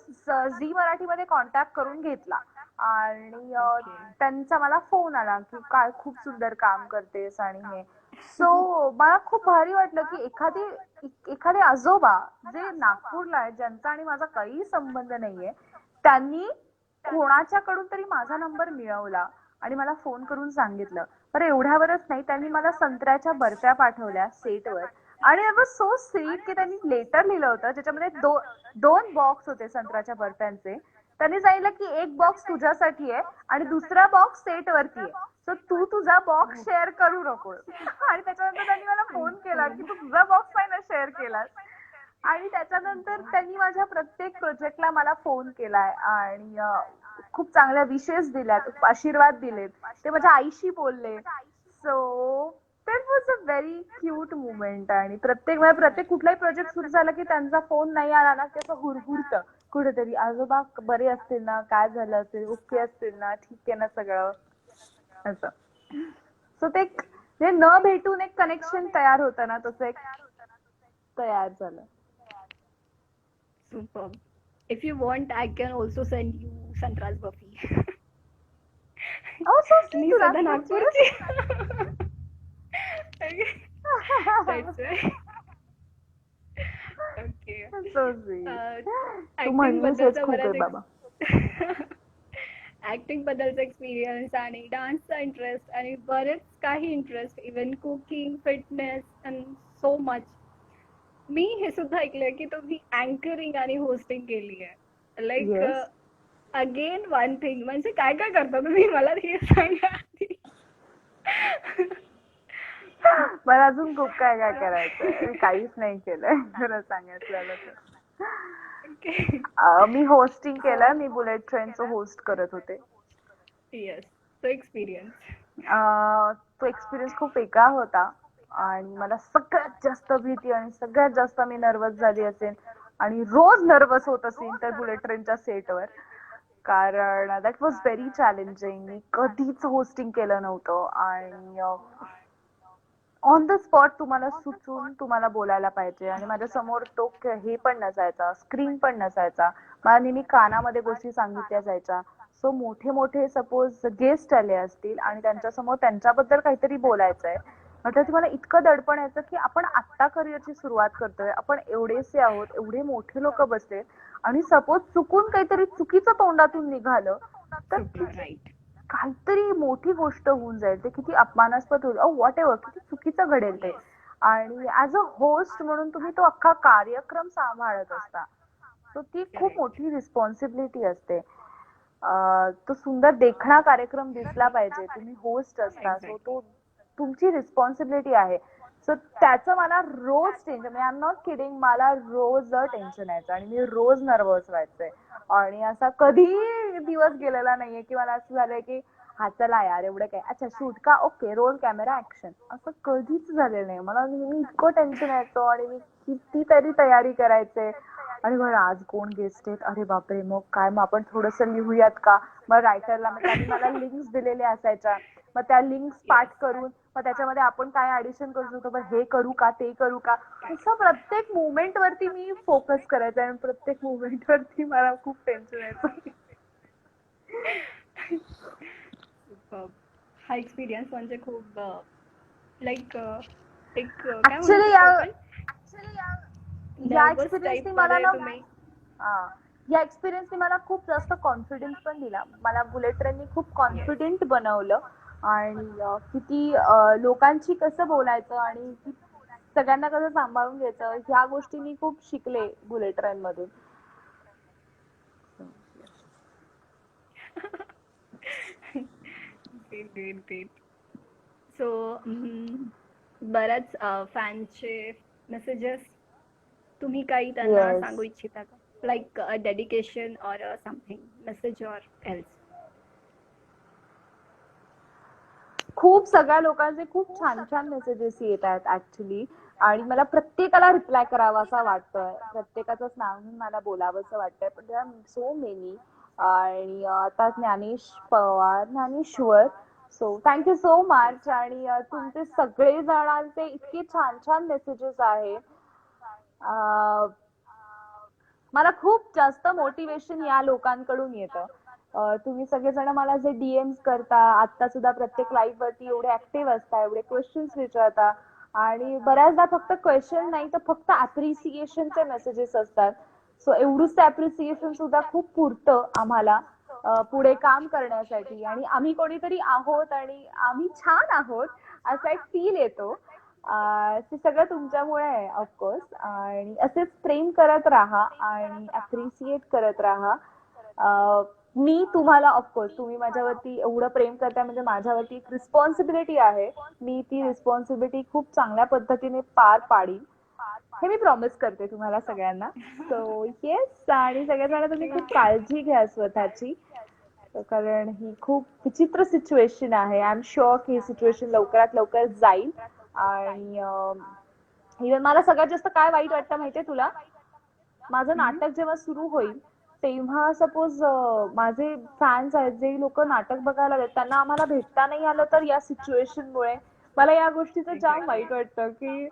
झी मराठीमध्ये कॉन्टॅक्ट करून घेतला आणि त्यांचा मला फोन आला की काय खूप सुंदर काम करतेस आणि हे. सो मला खूप भारी वाटलं की एखादे आजोबा जे नागपूरला आहेत, ज्यांचा आणि माझा काही संबंध नाहीये, त्यांनी कोणाच्याकडून तरी माझा नंबर मिळवला आणि मला फोन करून सांगितलं. तर एवढ्यावरच नाही, त्यांनी मला संत्र्याच्या बर्फ्या पाठवल्या सेटवर. आणि इट वॉज सो स्वीट की त्यांनी लेटर लिहिलं होतं ज्याच्यामध्ये दोन बॉक्स होते संत्र्याच्या बर्फ्यांचे. त्यांनी सांगितलं की एक बॉक्स तुझ्यासाठी आहे आणि दुसरा बॉक्स सेट वरती आहे, सो तू तुझा बॉक्स शेअर करू नको. आणि त्याच्यानंतर त्यांनी मला फोन केला की तू तुझा बॉक्स नाही ना शेअर केलास. आणि त्याच्यानंतर त्यांनी माझ्या प्रत्येक प्रोजेक्टला मला फोन केलाय आणि खूप चांगल्या विशेष दिल्यात, आशीर्वाद दिलेत. ते माझ्या आईशी बोलले. So that was a very cute moment. आणि प्रत्येक कुठलाही प्रोजेक्ट सुरू झाला की त्यांचा फोन नाही आला ना की असं हुरहुरतं कुठेतरी, आजोबा बरे असतील ना, काय झालं असेल, ओके असतील ना, ठीक आहे ना सगळं, असं. सो ते म्हणजे न भेटून एक कनेक्शन तयार होतं ना, तसं एक तयार झालं. Superb. If you want, I can also send you Santra's Buffy. Oh, so sweet, मी तू सध्या नागपूरची नागपूरची. आहेस? That's right. Okay. So sweet. Tu acting म्हणलीस हेच बद्दलचा खूप आहे बराच बाबा. ऍक्टिंग बद्दलचा एक्सपिरियन्स आणि डान्सचा इंटरेस्ट आणि बरेच काही interest, even cooking, fitness and so much. मी हे सुद्धा ऐकलंय की तुम्ही अँकरिंग आणि होस्टिंग केली आहे. Like yes. Again one thing, म्हणजे काय काय करता तुम्ही मला हे सांगा आधी. मला अजून खूप काय काय करायचंय. मी काहीच नाही केलंय खरं सांगायचं झालं तर. Okay. मी होस्टिंग केलं. मी बुलेट ट्रेनचं होस्ट करत होते. येस, तो एक्सपिरियन्स. तो एक्सपिरियन्स खूप वेगळा होता आणि मला सगळ्यात जास्त भीती आणि सगळ्यात जास्त मी नर्वस झाली असेल आणि रोज नर्वस होत असेल तर बुलेट ट्रेनच्या सेटवर. कारण दॅट वॉज व्हेरी चॅलेंजिंग. मी कधीच होस्टिंग केलं नव्हतं आणि ऑन द स्पॉट तुम्हाला सुचून तुम्हाला बोलायला पाहिजे आणि माझ्या समोर तो हे पण नसायचा, स्क्रीन पण नसायचा. मला नेहमी कानामध्ये गोष्टी सांगितल्या जायच्या. सो मोठे मोठे सपोज गेस्ट आले असतील आणि त्यांच्यासमोर त्यांच्याबद्दल काहीतरी बोलायचंय, म्हटलं की मला इतकं दडपण यायचं की आपण आत्ता करिअरची सुरुवात करतोय, आपण एवढेसे आहोत, एवढे मोठे लोक बसले आणि सपोज चुकून काहीतरी चुकीचं तोंडातून निघालं तर राईट. काहीतरी मोठी गोष्ट होऊन जाईल, ते किती अपमानास्पद होईल, व्हॉट एव्हर, किती चुकीचं घडेल ते. आणि ऍज अ होस्ट म्हणून तुम्ही तो अख्खा कार्यक्रम सांभाळत असता, सो ती खूप मोठी रिस्पॉन्सिबिलिटी असते. तो सुंदर देखणा कार्यक्रम दिसला पाहिजे, तुम्ही होस्ट असता, सो तो तुमची रिस्पॉन्सिबिलिटी आहे. सो त्याचं मला रोज tension, I am not kidding, मला रोज टेन्शन यायचं आणि मी रोज नर्वस व्हायचंय. आणि असा कधी दिवस गेलेला नाहीये की मला असं झालंय की हा चला यार एवढं काय, अच्छा शूट का, ओके रोल कॅमेरा ऍक्शन, असं कधीच झालेलं नाही. मला नेहमी इतकं टेन्शन यायचं आणि मी कितीतरी तयारी करायचे. आणि मग आज कोण गेस्ट आहेत, अरे बापरे, मग काय, मग आपण थोडंसं लिहूयात का, मग रायटरला मग त्यांनी मला लिंक्स दिलेल्या असायच्या, मग त्या लिंक्स पाठ करून मग त्याच्यामध्ये आपण काय ऍडिशन करू शकतो, मग हे करू का ते करू का, असं प्रत्येक मुवमेंट वरती मी फोकस करायचा आणि प्रत्येक मुवमेंट वरती मला खूप टेन्शन यायचं. हा एक्सपिरियन्स म्हणजे खूप लाईक एक काय म्हणू ऍक्च्युली शकतो आपण, या नर्वस एक्सपिरियन्सनी टाईप मला मध्ये ना तुम्ही. या एक्सपिरियन्सनी मला खूप जास्त कॉन्फिडन्स पण दिला. मला बुलेट ट्रेननी खूप कॉन्फिडेंट बनवलं आणि किती लोकांशी कसं बोलायचं आणि सगळ्यांना कसं सांभाळून घ्यायचं, ह्या गोष्टी मी खूप शिकले बुलेट ट्रेन मधून. Great great great. सो बऱ्याच फॅनचे मेसेजेस तुम्ही काही त्यांना येस. सांगू इच्छिता का? Like dedication or something message or else? खूप सगळ्या लोकांचे खूप छान छान मेसेजेस येत आहेत ऍक्च्युली, आणि मला प्रत्येकाला रिप्लाय करावा असा वाटतोय. प्रत्येकाचंच नाव घेऊन मला बोलावंसं वाटतंय, पण देर आर सो मेनी. आणि आता Dnyanesh Pawar, Dnyaneshwar, so thank you so much. आणि तुमचे सगळे जणांचे इतके छान छान मेसेजेस आहेत. अं, मला खूप जास्त मोटिवेशन या लोकांकडून येतं. तुम्ही सगळेजण मला जे डीएम्स करता, आता सुद्धा प्रत्येक लाईव्ह वरती एवढे ऍक्टिव्ह असता, एवढे क्वेश्चन्स विचारता, आणि बऱ्याचदा फक्त क्वेश्चन नाही तर फक्त अप्रिसिएशनचे मेसेजेस असतात. सो एवढंच अप्रिसिएशन सुद्धा खूप पुरतं आम्हाला पुढे काम करण्यासाठी. आणि आम्ही कोणीतरी आहोत आणि आम्ही छान आहोत असा एक फील येतो. ते सगळं तुमच्यामुळे आहे ऑफकोर्स. आणि असेच प्रेम करत राहा आणि अप्रिसिएट करत राहा. अं, मी तुम्हाला ऑफकोर्स, तुम्ही माझ्यावरती एवढं प्रेम करताय म्हणजे माझ्यावरती एक रिस्पॉन्सिबिलिटी आहे. मी ती रिस्पॉन्सिबिलिटी खूप चांगल्या पद्धतीने पार पाडीन, हे मी प्रॉमिस करते तुम्हाला सगळ्यांना. सो येस, आणि सगळेजण तुम्ही खूप काळजी घ्या स्वतःची, कारण ही खूप विचित्र सिच्युएशन आहे. आय एम शुअर की ही सिच्युएशन लवकरात लवकर जाईल. आणि इव्हन मला सगळ्यात जास्त काय वाईट वाटतं माहितीये तुला? माझं हम्म. नाटक जेव्हा सुरू होईल तेव्हा सपोज माझे फॅन्स आहेत, जे लोक नाटक बघायला आलेत, त्यांना आम्हाला भेटता नाही आलं तर या सिच्युएशन मुळे मला या गोष्टीचं जाम एक्झॅक्टली. वाईट वाटतं की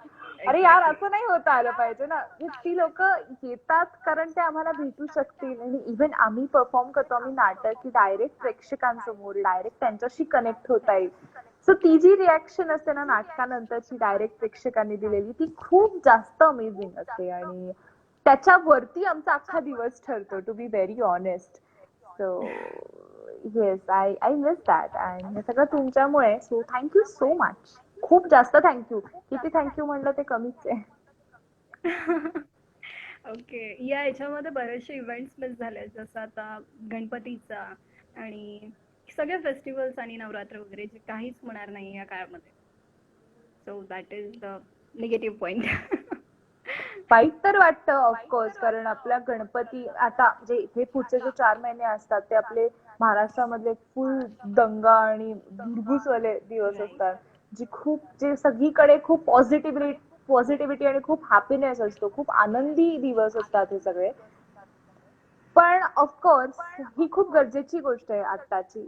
अरे यार, एक्झॅक्टली. असं नाही होता आलं पाहिजे ना. ती लोक येतात कारण ते आम्हाला भेटू शकतील, आणि इव्हन आम्ही परफॉर्म करतो, आम्ही नाटक की डायरेक्ट प्रेक्षकांसमोर डायरेक्ट त्यांच्याशी कनेक्ट होता येईल. सो ती जी रिॲक्शन असते ना नाटकानंतरची, डायरेक्ट प्रेक्षकांनी दिलेली, ती खूप जास्त अमेझिंग असते. आणि त्याच्यावरती आमचा अख्खा दिवस ठरतो, to be very honest. So yes, I miss that. आणि हे सगळं तुमच्यामुळे. So thank you so much. खूप जास्त थँक्यू. किती थँक्यू म्हणलं ते कमीच आहे. ओके. या याच्यामध्ये बरेचसे इव्हेंट्स मिस झाले, जसं आता गणपतीचा आणि सगळे फेस्टिवल्स आणि नवरात्र वगैरे जे काहीच होणार नाही या काळामध्ये. So that is the negative point. वाईट तर वाटतं ऑफकोर्स, कारण आपला गणपती आता जे हे पुढचे जे 4 महिने असतात ते आपले महाराष्ट्रामधले फुल दंगा आणि धुडगूसवाले दिवस राईट. असतात. जे सगळीकडे खूप पॉझिटिव्हिटी आणि खूप हॅपीनेस असतो, खूप आनंदी दिवस असतात हे सगळे. पण ऑफकोर्स ही खूप गरजेची गोष्ट आहे आत्ताची,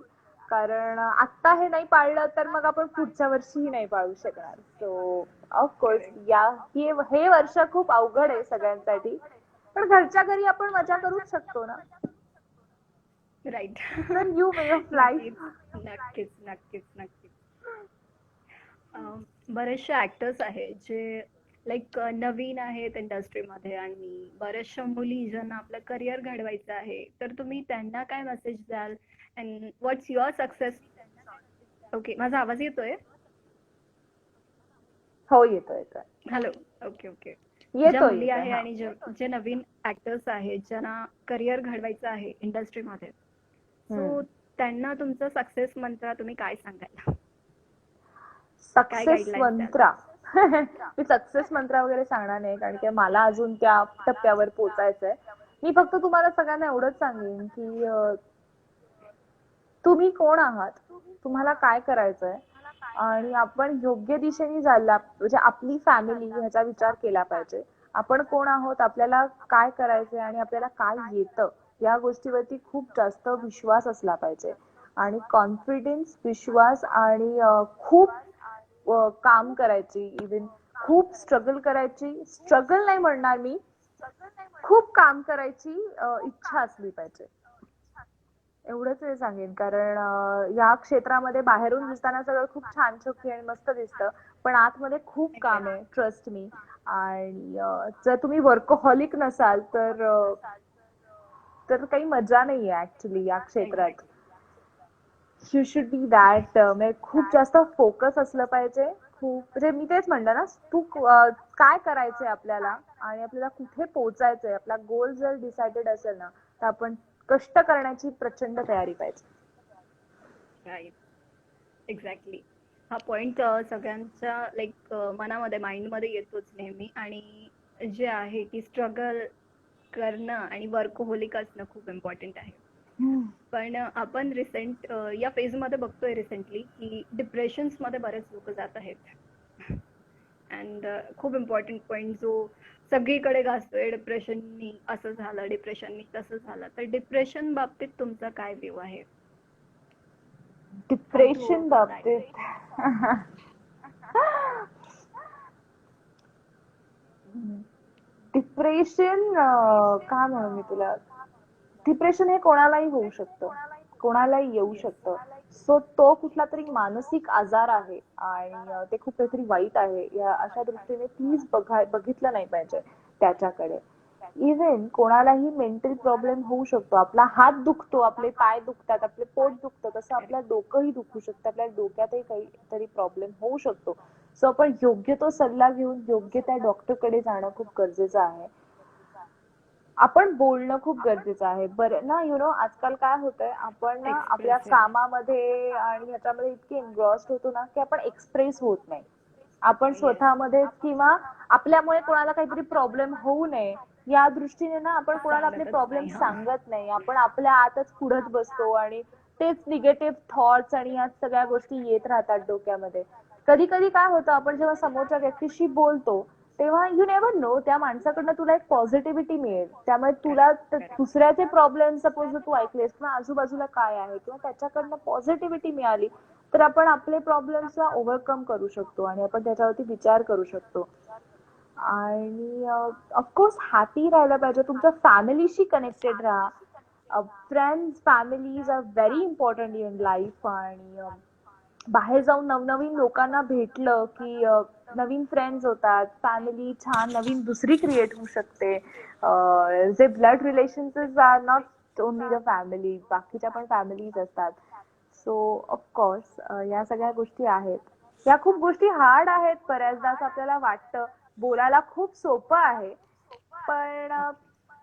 कारण आत्ता हे नाही पाळलं तर मग आपण पुढच्या वर्षीही नाही पाळू शकणार. So of course correct. हे वर्ष खूप अवघड आहे सगळ्यांसाठी, पण घरच्या घरी आपण मजा करूच शकतो ना. राईट. तर यू वे ऑफ नक्कीच. लाईफ. नक्कीच. नक्कीच. नक्कीच. बरेचसे ऍक्टर्स आहेत जे लाईक नवीन आहेत इंडस्ट्रीमध्ये, आणि बऱ्याचशा मुली ज्यांना आपलं करिअर घडवायचं आहे, तर तुम्ही त्यांना काय मेसेज द्याल? And what's your success? Okay, माझा आवाज येतोय? हो, येतोय येतोय. हॅलो. ओके. ओके. ज्या येतोय मुली येतोय आहे हा. आणि जे नवीन ऍक्टर्स आहेत ज्यांना करिअर घडवायचं आहे इंडस्ट्रीमध्ये, सो हम्म. त्यांना तुमचं सक्सेस मंत्र तुम्ही काय सांगाल? काय सक्सेस गाईडलाईन्स द्याल? मंत्रा. मी सक्सेस मंत्रा वगैरे सांगणार नाही, कारण की मला अजून त्या टप्प्यावर पोहोचायचंय. मी फक्त तुम्हाला सगळ्यांना एवढंच सांगेन की तुम्ही कोण आहात, तुम्हाला काय करायचंय, आणि आपण योग्य दिशेने चालला म्हणजे आपली फॅमिली ह्याचा विचार केला पाहिजे. आपण कोण आहोत, आपल्याला काय करायचंय आणि आपल्याला काय येतं, या गोष्टीवरती खूप जास्त विश्वास असला पाहिजे. आणि कॉन्फिडन्स, विश्वास, आणि खूप काम करायची, इव्हन खूप स्ट्रगल करायची, स्ट्रगल नाही म्हणणार मी, खूप काम करायची इच्छा असली पाहिजे. एवढंच मी सांगेन, कारण या क्षेत्रामध्ये बाहेरून दिसताना सगळं खूप छान छोकी आणि मस्त दिसतं, पण आतमध्ये खूप काम आहे, एक्झॅक्टली. Trust me. आणि जर तुम्ही वर्कहॉलिक नसाल तर काही मजा नाहीये ऍक्च्युली या क्षेत्रात. Exactly. You should be that, म्हणजे खूप जास्त फोकस असलं पाहिजे. खूप म्हणजे मी तेच म्हणलं ना, काय करायचंय आपल्याला आणि आपल्याला कुठे पोहोचायचंय, आपला गोल जर डिसाइडेड असेल ना, तर आपण कष्ट करण्याची प्रचंड तयारी पाहिजे. राईट. एक्झॅक्टली. हा पॉइंट सगळ्यांच्या लाईक मनामध्ये माइंडमध्ये येतोच नेहमी. आणि जे आहे की स्ट्रगल करणं आणि वर्कहोलिक असणं खूप इम्पॉर्टंट आहे. पण आपण या फेजमध्ये बघतोय रिसेंटली की डिप्रेशन्समध्ये बरेच लोक जात आहेत. अँड खूप इम्पॉर्टंट पॉइंट जो सगळीकडे गाजतोय, डिप्रेशननी असं झालं, डिप्रेशननी तसं झालं. तर डिप्रेशन बाबतीत तुमचा काय व्ह्यू आहे? How to depression overcome that? बाबतीत डिप्रेशन काय म्हणू मी तुला, डिप्रेशन हे कोणालाही होऊ शकतं, कोणालाही येऊ Yes. शकतं. सो तो कुठला तरी मानसिक आजार आहे आणि ते खूप काहीतरी वाईट आहे, या अशा दृष्टीने प्लीज बघितलं नाही पाहिजे त्याच्याकडे. इव्हन कोणालाही मेंटल प्रॉब्लेम होऊ शकतो. आपला हात दुखतो, आपले पाय दुखतात, आपले पोट दुखतं, तसं आपलं डोकंही दुखू शकतं, आपल्या डोक्यातही काहीतरी प्रॉब्लेम होऊ शकतो. सो आपण योग्य तो सल्ला घेऊन योग्य त्या डॉक्टरकडे जाणं खूप गरजेचं आहे. आपण बोलणं खूप गरजेचं आहे. बरं ना, आजकाल काय होतंय, आपण ना आपल्या एक्सप्रेसिव्ह. कामामध्ये आणि ह्याच्यामध्ये इतके एन्ग्रॉस्ड होतो ना, की आपण एक्सप्रेस होत नाही. आपण येस. स्वतःमध्ये किंवा आपल्यामुळे कोणाला काहीतरी प्रॉब्लेम होऊ नये या दृष्टीने ना आपण कोणाला आपले सांगतच प्रॉब्लेम नाही. हा. सांगत नाही. आपण आपल्या आतच कुढत बसतो आणि तेच निगेटिव्ह थॉट्स आणि या सगळ्या गोष्टी येत राहतात डोक्यामध्ये. कधी कधी काय होतं, आपण जेव्हा समोरच्या व्यक्तीशी बोलतो तेव्हा यू नेव्हर नो, त्या माणसाकडनं तुला एक पॉझिटिव्हिटी मिळेल. त्यामुळे तुला करेक्ट, करेक्ट. दुसऱ्याचे प्रॉब्लेम सपोज तू ऐकलेस किंवा आजूबाजूला काय आहे किंवा त्याच्याकडनं पॉझिटिव्हिटी मिळाली तर आपण आपले प्रॉब्लेम्स ओव्हरकम करू शकतो आणि आपण त्याच्यावरती विचार करू शकतो. आणि ऑफकोर्स हॅपी राहायला पाहिजे. तुमच्या फॅमिलीशी कनेक्टेड राहा. Friends families are very important in life. आणि बाहेर जाऊन नवनवीन लोकांना भेटलं की नवीन फ्रेंड्स होतात, फॅमिली छान नवीन दुसरी क्रिएट होऊ शकते. जे blood relations are not only the family, बाकीच्या पण फॅमिलीज असतात. सो ऑफकोर्स या सगळ्या गोष्टी आहेत. या खूप गोष्टी हार्ड आहेत बऱ्याचदा, असं आपल्याला वाटतं. बोलायला खूप सोपं आहे, पण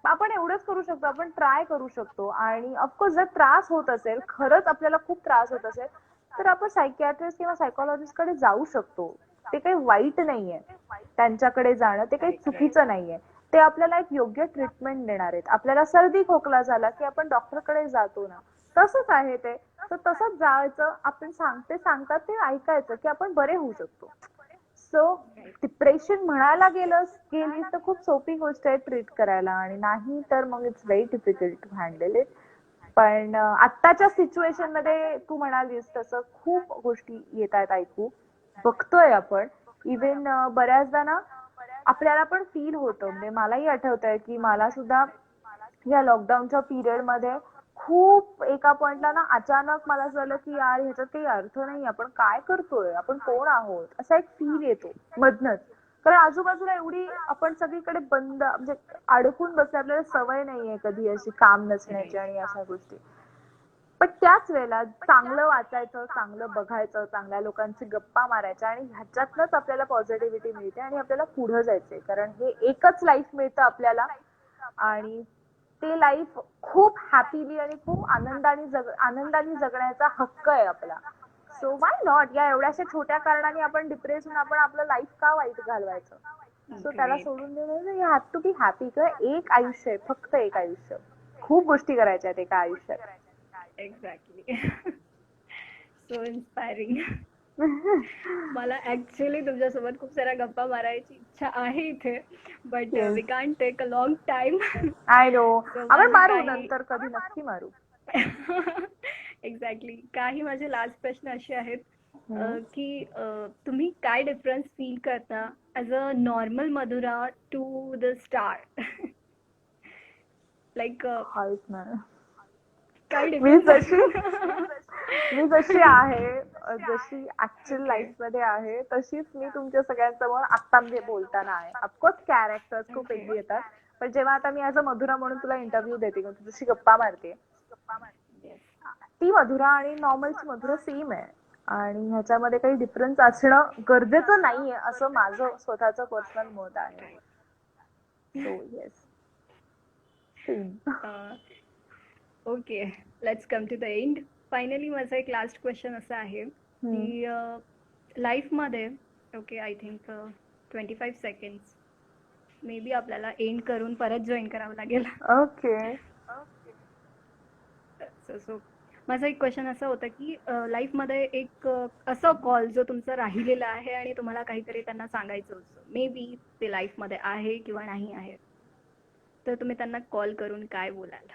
आपण एवढंच करू शकतो, आपण ट्राय करू शकतो. आणि ऑफकोर्स जर त्रास होत असेल, खरंच आपल्याला खूप त्रास होत असेल, तर आपण सायकियाट्रिस्ट किंवा सायकोलॉजिस्ट कडे जाऊ शकतो. ते काही वाईट नाहीये त्यांच्याकडे जाणं, ते काही राईट, राईट. चुकीचं नाहीये. ते आपल्याला एक योग्य ट्रीटमेंट देणार आहेत. आपल्याला सर्दी खोकला झाला की आपण डॉक्टरकडे जातो ना, तसंच आहे ते. तर तसंच जायचं, आपण सांगतात ते ऐकायचं की आपण बरे होऊ शकतो. So right. डिप्रेशन म्हणायला गेलीस तर खूप सोपी गोष्ट आहे ट्रीट करायला, आणि नाही तर मग it's very difficult to handle it. पण आत्ताच्या सिच्युएशन मध्ये तू म्हणालीस तसं खूप गोष्टी येत आहेत ऐकू, बघतोय आपण. इव्हन बऱ्याचदा ना आपल्याला पण फील होतं. म्हणजे मलाही आठवतंय की मला सुद्धा या लॉकडाऊनच्या पिरियड मध्ये खूप एका पॉइंटला ना अचानक मला असं झालं की यार ह्याच्यात काही अर्थ नाही, आपण काय करतोय, आपण कोण आहोत, असा एक फील येतो मधनच. कारण आजूबाजूला एवढी आपण सगळीकडे बंद, म्हणजे अडकून बसले, आपल्याला सवय नाहीये कधी अशी काम नसण्याची राईट. आणि अशा गोष्टी. पण त्याच वेळेला चांगलं वाचायचं, चांगलं बघायचं, चांगल्या लोकांची गप्पा मारायच्या, आणि ह्याच्यातनच आपल्याला पॉझिटिव्हिटी मिळते आणि आपल्याला पुढे जायचंय. कारण हे एकच लाईफ मिळतं आपल्याला, आणि ते लाईफ खूप हॅपीली आणि खूप आनंदाने जगण्याचा हक्क आहे आपला. सो वाय नॉट, या एवढ्याशा छोट्या कारणाने आपण डिप्रेस होऊन आपण आपलं लाईफ का वाईट घालवायचं. सो त्याला ग्रेट. सोडून देणं, you have to be happy. किंवा एक आयुष्य आहे, फक्त एक आयुष्य, खूप गोष्टी करायच्या आहेत एका आयुष्यात. एक्झॅक्टली. So inspiring. मला ऍक्च्युली तुमच्यासोबत खूप साऱ्या गप्पा मारायची इच्छा आहे इथे, but yes, we can't take a long time. I know. So आपण माझे मारू काही नंतर, कधी नक्की मारू. एक्झॅक्टली काही माझे लास्ट प्रश्न असे आहेत हम्म. की तुम्ही काय डिफरन्स फील करता as a normal Madhura to the star? Like काहीच नाही. काय मी डिफरन्स जशी आहे? मी जशी आहे, जशी ऍक्च्युअल ओके. लाईफ मध्ये आहे तशीच मी तुमच्या सगळ्यांसमोर आता म्हणजे बोलताना आहे. ऑफकोर्स कॅरेक्टर्स खूप ओके. वेगळी येतात, पण जेव्हा आता मी ॲज अ मधुरा म्हणून तुला इंटरव्ह्यू देते किंवा तुझ्याशी गप्पा मारते, येस. ती मधुरा आणि नॉर्मलची मधुरा सेम आहे. आणि ह्याच्यामध्ये काही डिफरन्स असणं गरजेचं नाहीये असं माझं स्वतःचं पर्सनल मत आहे. So yes, same. Okay, let's come to the end. Finally माझा एक लास्ट क्वेश्चन असा आहे हम्म. की लाईफमध्ये okay I think 25 seconds maybe आपल्याला एंड करून परत जॉईन करावं लागेल. ओके. सो माझा एक क्वेश्चन असा होता की लाईफमध्ये एक असं कॉल जो तुमचा राहिलेला आहे आणि तुम्हाला काहीतरी त्यांना सांगायचं होतं, मे बी ते लाईफमध्ये आहे किंवा नाही आहे, तर तुम्ही त्यांना कॉल करून काय बोलाल?